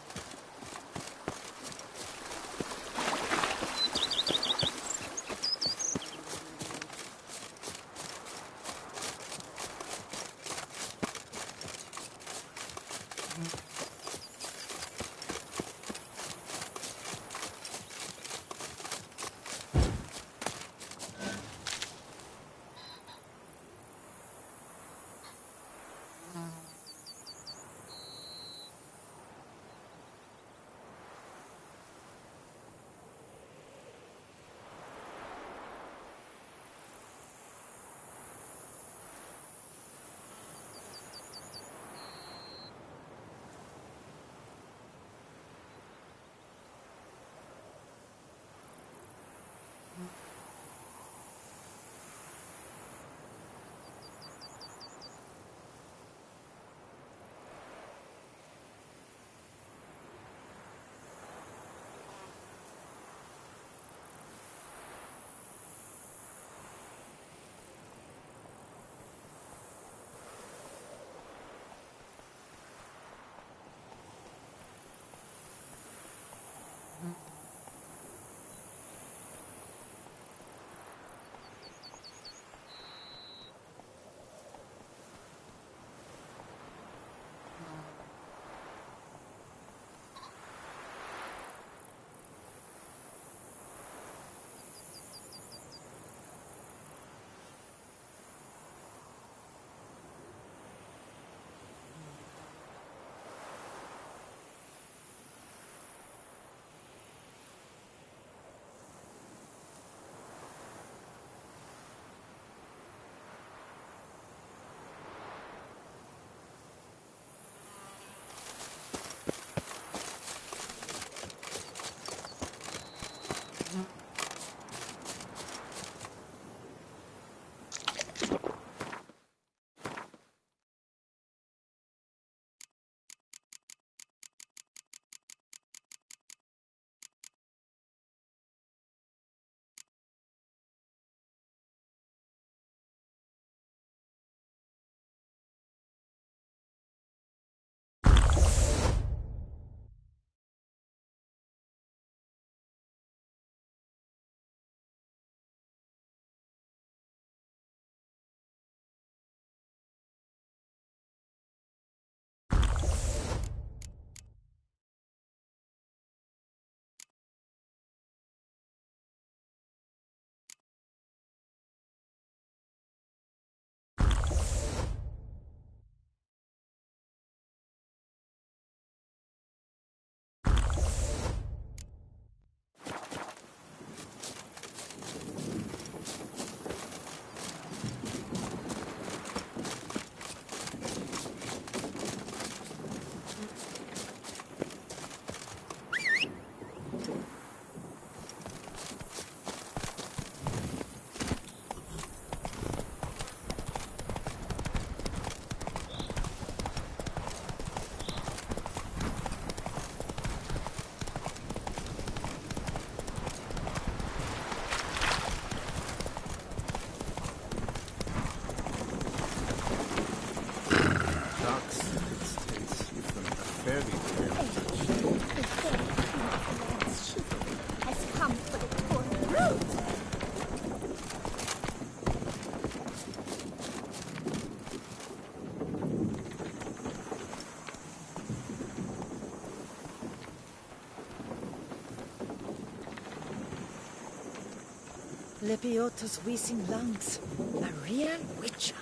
Lepiota's wheezing lungs. A real witcher.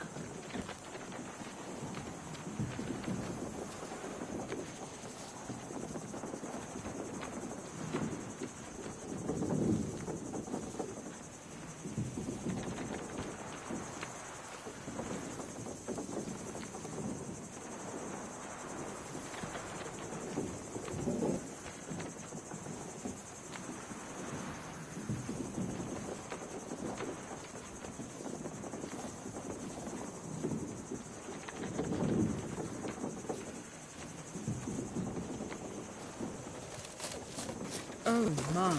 Oh my.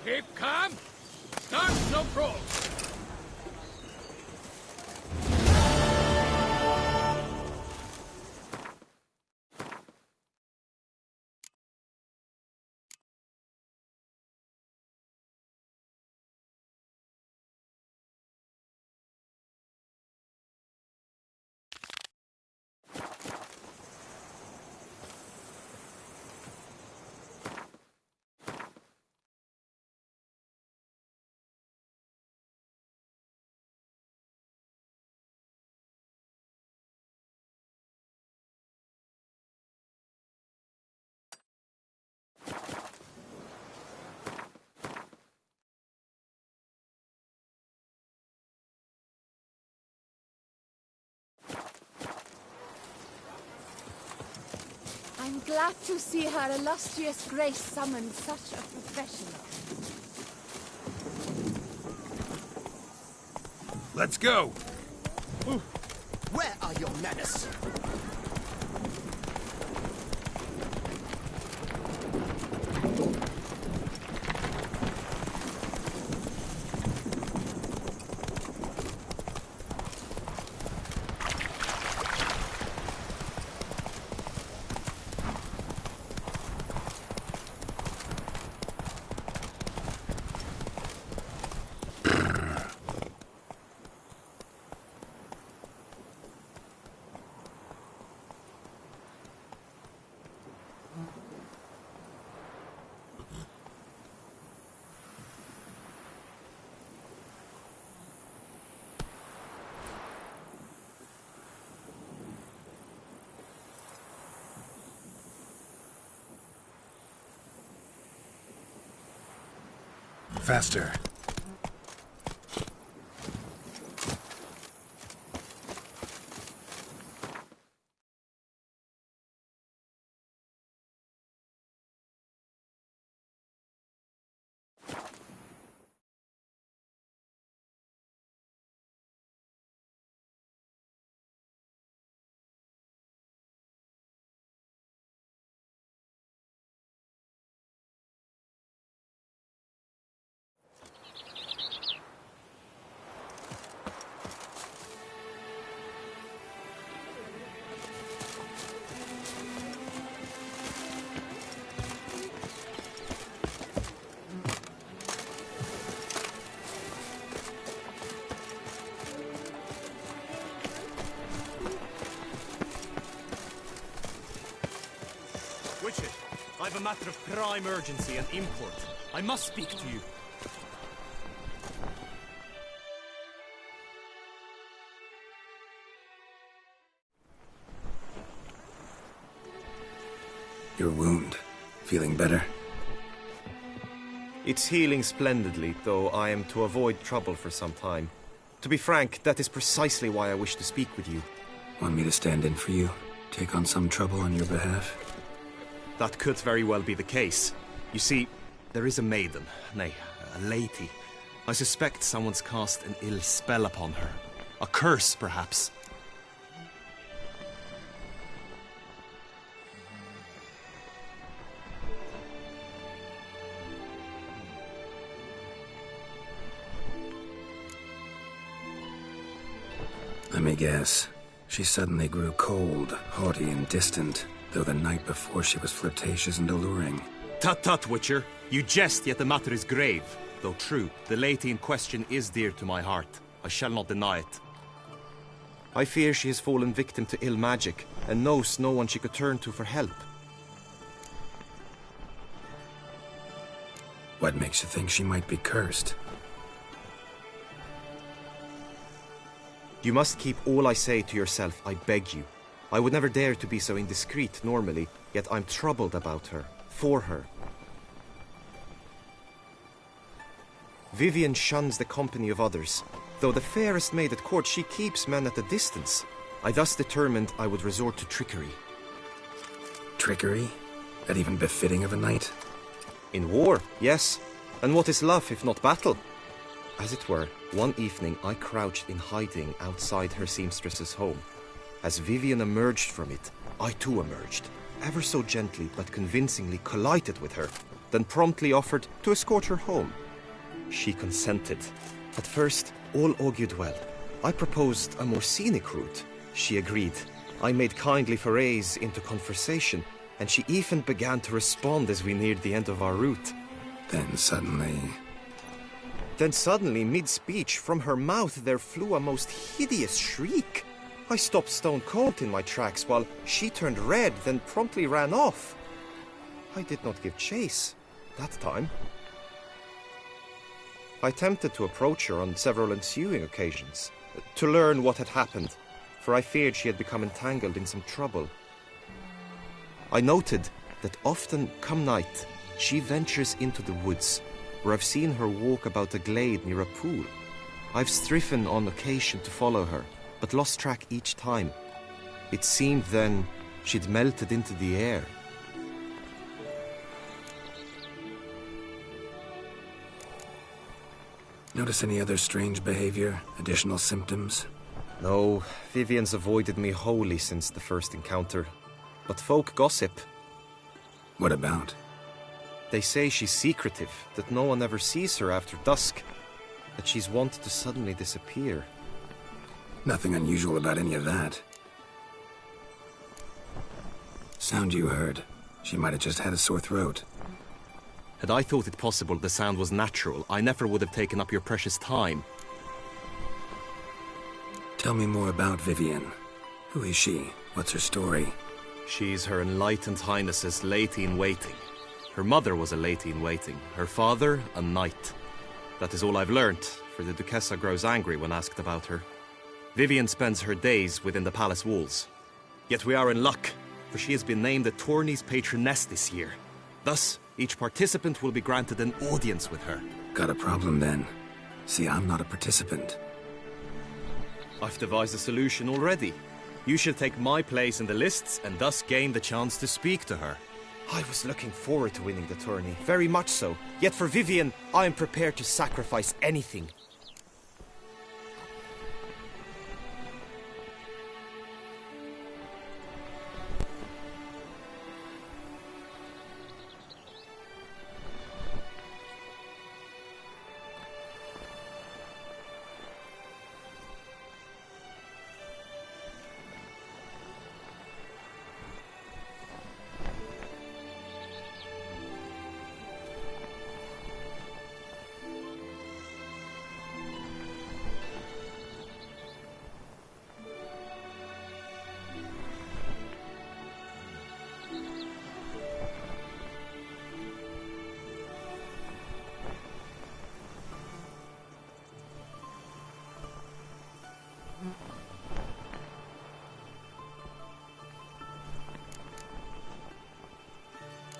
Keep calm. Start no crawl. I'm glad to see her illustrious grace summon such a professional. Let's go! Where are your manners? Faster. Witcher, I've a matter of prime urgency and import. I must speak to you. Your wound. Feeling better? It's healing splendidly, though I am to avoid trouble for some time. To be frank, that is precisely why I wish to speak with you. Want me to stand in for you? Take on some trouble on your behalf? That could very well be the case. You see, there is a maiden, nay, a lady. I suspect someone's cast an ill spell upon her. A curse, perhaps. Let me guess. She suddenly grew cold, haughty, and distant, though the night before she was flirtatious and alluring. Tut tut, Witcher. You jest, yet the matter is grave. Though true, the lady in question is dear to my heart. I shall not deny it. I fear she has fallen victim to ill magic, and knows no one she could turn to for help. What makes you think she might be cursed? You must keep all I say to yourself, I beg you. I would never dare to be so indiscreet normally, yet I'm troubled about her, for her. Vivian shuns the company of others. Though the fairest maid at court, she keeps men at a distance. I thus determined I would resort to trickery. Trickery? That even befitting of a knight? In war, yes. And what is love if not battle? As it were, one evening I crouched in hiding outside her seamstress's home. As Vivian emerged from it, I too emerged, ever so gently but convincingly collided with her, then promptly offered to escort her home. She consented. At first, all augured well. I proposed a more scenic route. She agreed. I made kindly forays into conversation, and she even began to respond as we neared the end of our route. Then suddenly, mid-speech, from her mouth there flew a most hideous shriek. I stopped stone cold in my tracks while she turned red, then promptly ran off. I did not give chase that time. I attempted to approach her on several ensuing occasions, to learn what had happened, for I feared she had become entangled in some trouble. I noted that often, come night, she ventures into the woods, where I've seen her walk about a glade near a pool. I've striven on occasion to follow her, but lost track each time. It seemed then she'd melted into the air. notice any other strange behavior, additional symptoms? No, Vivian's avoided me wholly since the first encounter. But folk gossip. What about? They say she's secretive, that no one ever sees her after dusk, that she's wont to suddenly disappear. Nothing unusual about any of that. Sound you heard. She might have just had a sore throat. Had I thought it possible the sound was natural, I never would have taken up your precious time. Tell me more about Vivian. Who is she? What's her story? She's Her Enlightened Highness's lady-in-waiting. Her mother was a lady-in-waiting, her father a knight. That is all I've learnt, for the Duchessa grows angry when asked about her. Vivian spends her days within the palace walls. Yet we are in luck, for she has been named the tourney's patroness this year. Thus, each participant will be granted an audience with her. Got a problem then. See, I'm not a participant. I've devised a solution already. You shall take my place in the lists and thus gain the chance to speak to her. I was looking forward to winning the tourney, very much so. Yet for Vivian, I am prepared to sacrifice anything.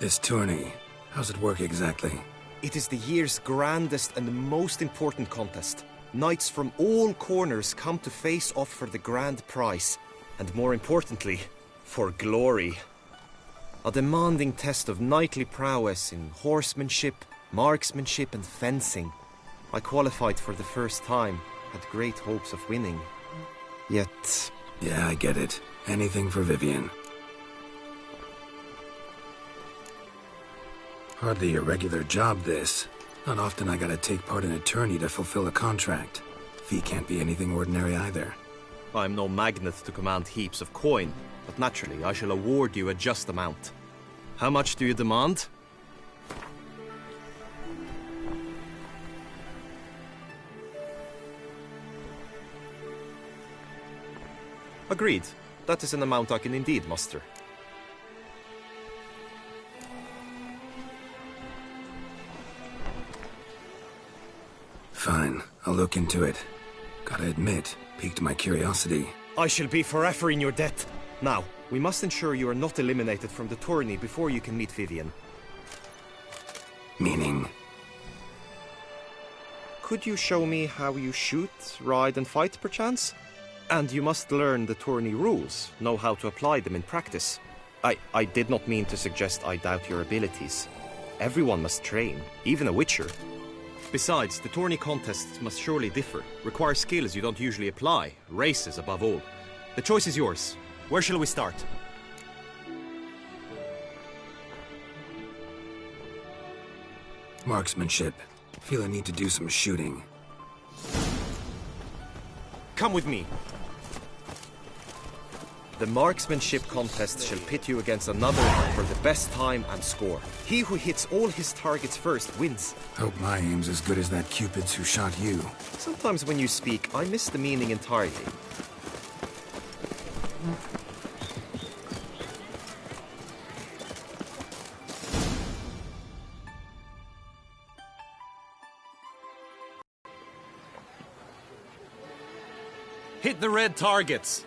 This tourney, how's it work exactly? It is the year's grandest and most important contest. Knights from all corners come to face off for the grand prize, and more importantly, for glory. A demanding test of knightly prowess in horsemanship, marksmanship and fencing. I qualified for the first time, had great hopes of winning. Yet... Yeah, I get it. Anything for Vivian. Hardly a regular job, this. Not often I gotta take part in a tourney to fulfill a contract. Fee can't be anything ordinary either. I'm no magnet to command heaps of coin, but naturally I shall award you a just amount. How much do you demand? Agreed. That is an amount I can indeed muster. Fine, I'll look into it. Gotta admit, piqued my curiosity. I shall be forever in your debt. Now, we must ensure you are not eliminated from the tourney before you can meet Vivian. Meaning? Could you show me how you shoot, ride and fight, perchance? And you must learn the tourney rules, know how to apply them in practice. I did not mean to suggest I doubt your abilities. Everyone must train, even a witcher. Besides, the tourney contests must surely differ, require skills you don't usually apply, races above all. The choice is yours. Where shall we start? Marksmanship. Feel I need to do some shooting. Come with me. The marksmanship contest shall pit you against another for the best time and score. He who hits all his targets first wins. Hope my aim's as good as that Cupid's who shot you. Sometimes when you speak, I miss the meaning entirely. Hit the red targets.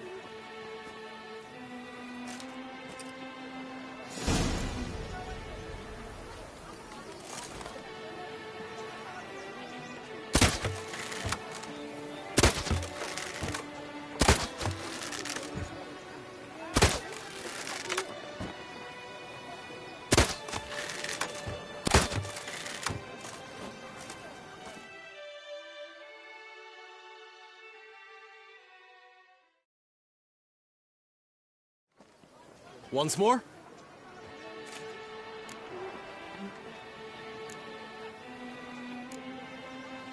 Once more?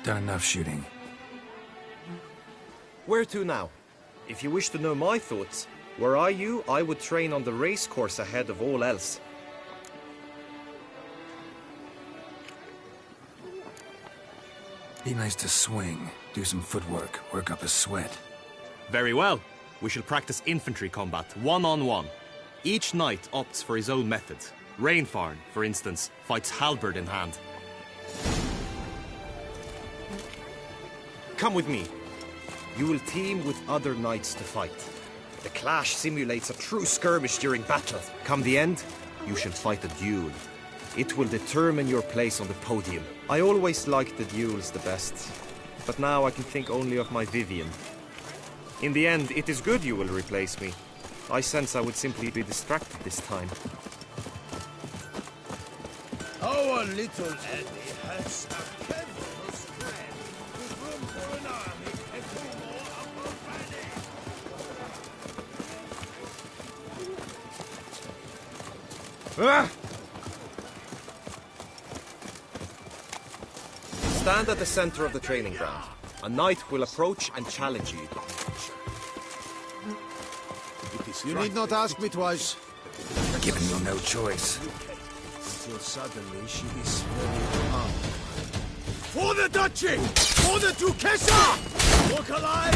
Done enough shooting. Where to now? If you wish to know my thoughts, were I you, I would train on the race course ahead of all else. Be nice to swing, do some footwork, work up a sweat. Very well. We shall practice infantry combat, one-on-one. Each knight opts for his own method. Rainfarn, for instance, fights halberd in hand. Come with me. You will team with other knights to fight. The clash simulates a true skirmish during battle. Come the end, you shall fight a duel. It will determine your place on the podium. I always liked the duels the best, but now I can think only of my Vivian. In the end, it is good you will replace me. I sense I would simply be distracted this time. Our little Eddie has a capable strength with room for an army and 2 more upper body. Stand at the center of the training ground. A knight will approach and challenge you. You need not ask me twice. Giving you no choice. Until suddenly she is very armed. For the duchy! For the Duchessa! Look alive!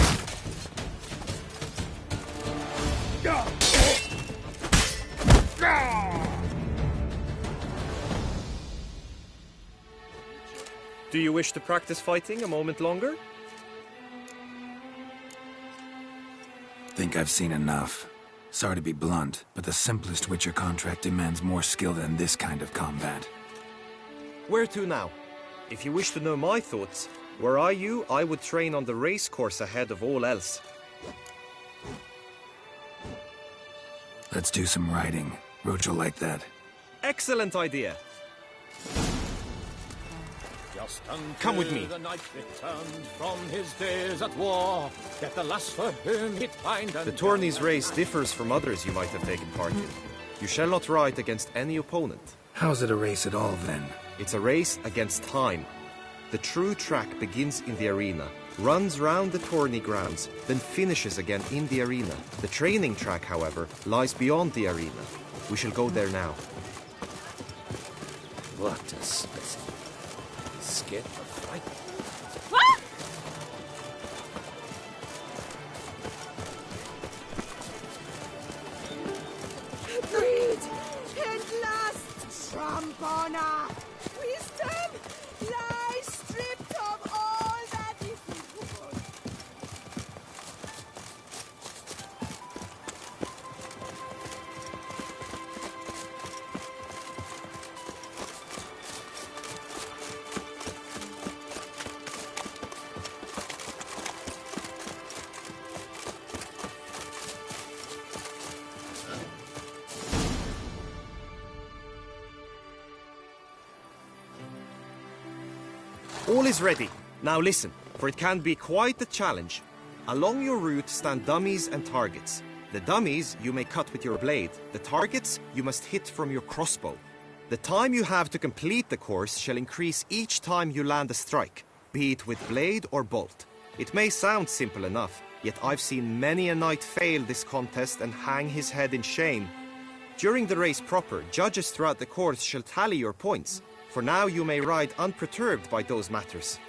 Do you wish to practice fighting a moment longer? Think I've seen enough. Sorry to be blunt, but the simplest Witcher contract demands more skill than this kind of combat. Where to now? If you wish to know my thoughts, were I you, I would train on the race course ahead of all else. Let's do some riding. Roach will like that. Excellent idea. Come with me. The knight returned from his days at war. Yet the last for whom he'd find The tourney's race differs from others you might have taken part in. You shall not ride against any opponent. How's it a race at all, then? It's a race against time. The true track begins in the arena, runs round the tourney grounds, then finishes again in the arena. The training track, however, lies beyond the arena. We shall go there now. What a specimen. Scared to fight. All is ready. Now listen, for it can be quite a challenge. Along your route stand dummies and targets. The dummies you may cut with your blade. The targets you must hit from your crossbow. The time you have to complete the course shall increase each time you land a strike, be it with blade or bolt. It may sound simple enough, yet I've seen many a knight fail this contest and hang his head in shame. During the race proper, judges throughout the course shall tally your points. For now you may ride unperturbed by those matters.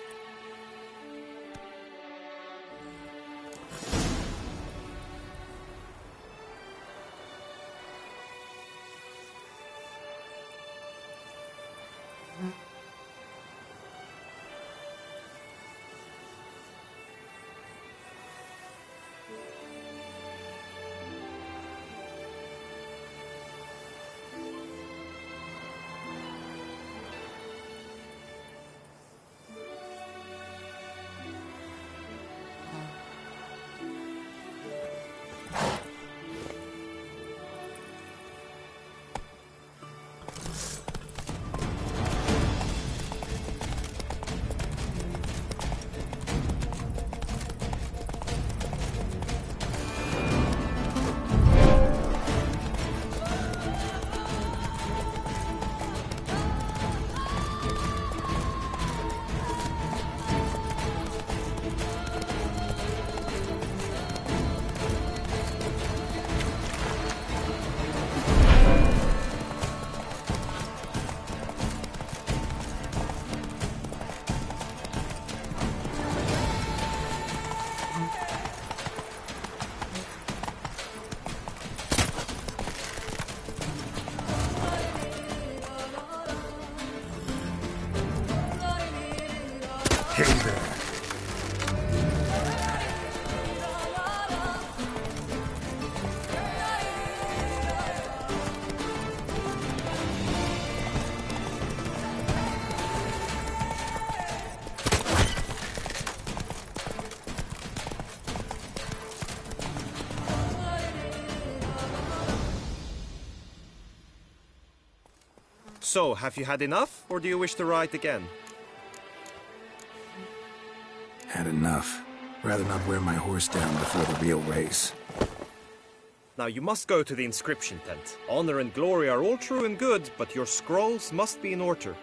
So, have you had enough, or do you wish to ride again? Had enough. Rather not wear my horse down before the real race. Now you must go to the inscription tent. Honor and glory are all true and good, but your scrolls must be in order.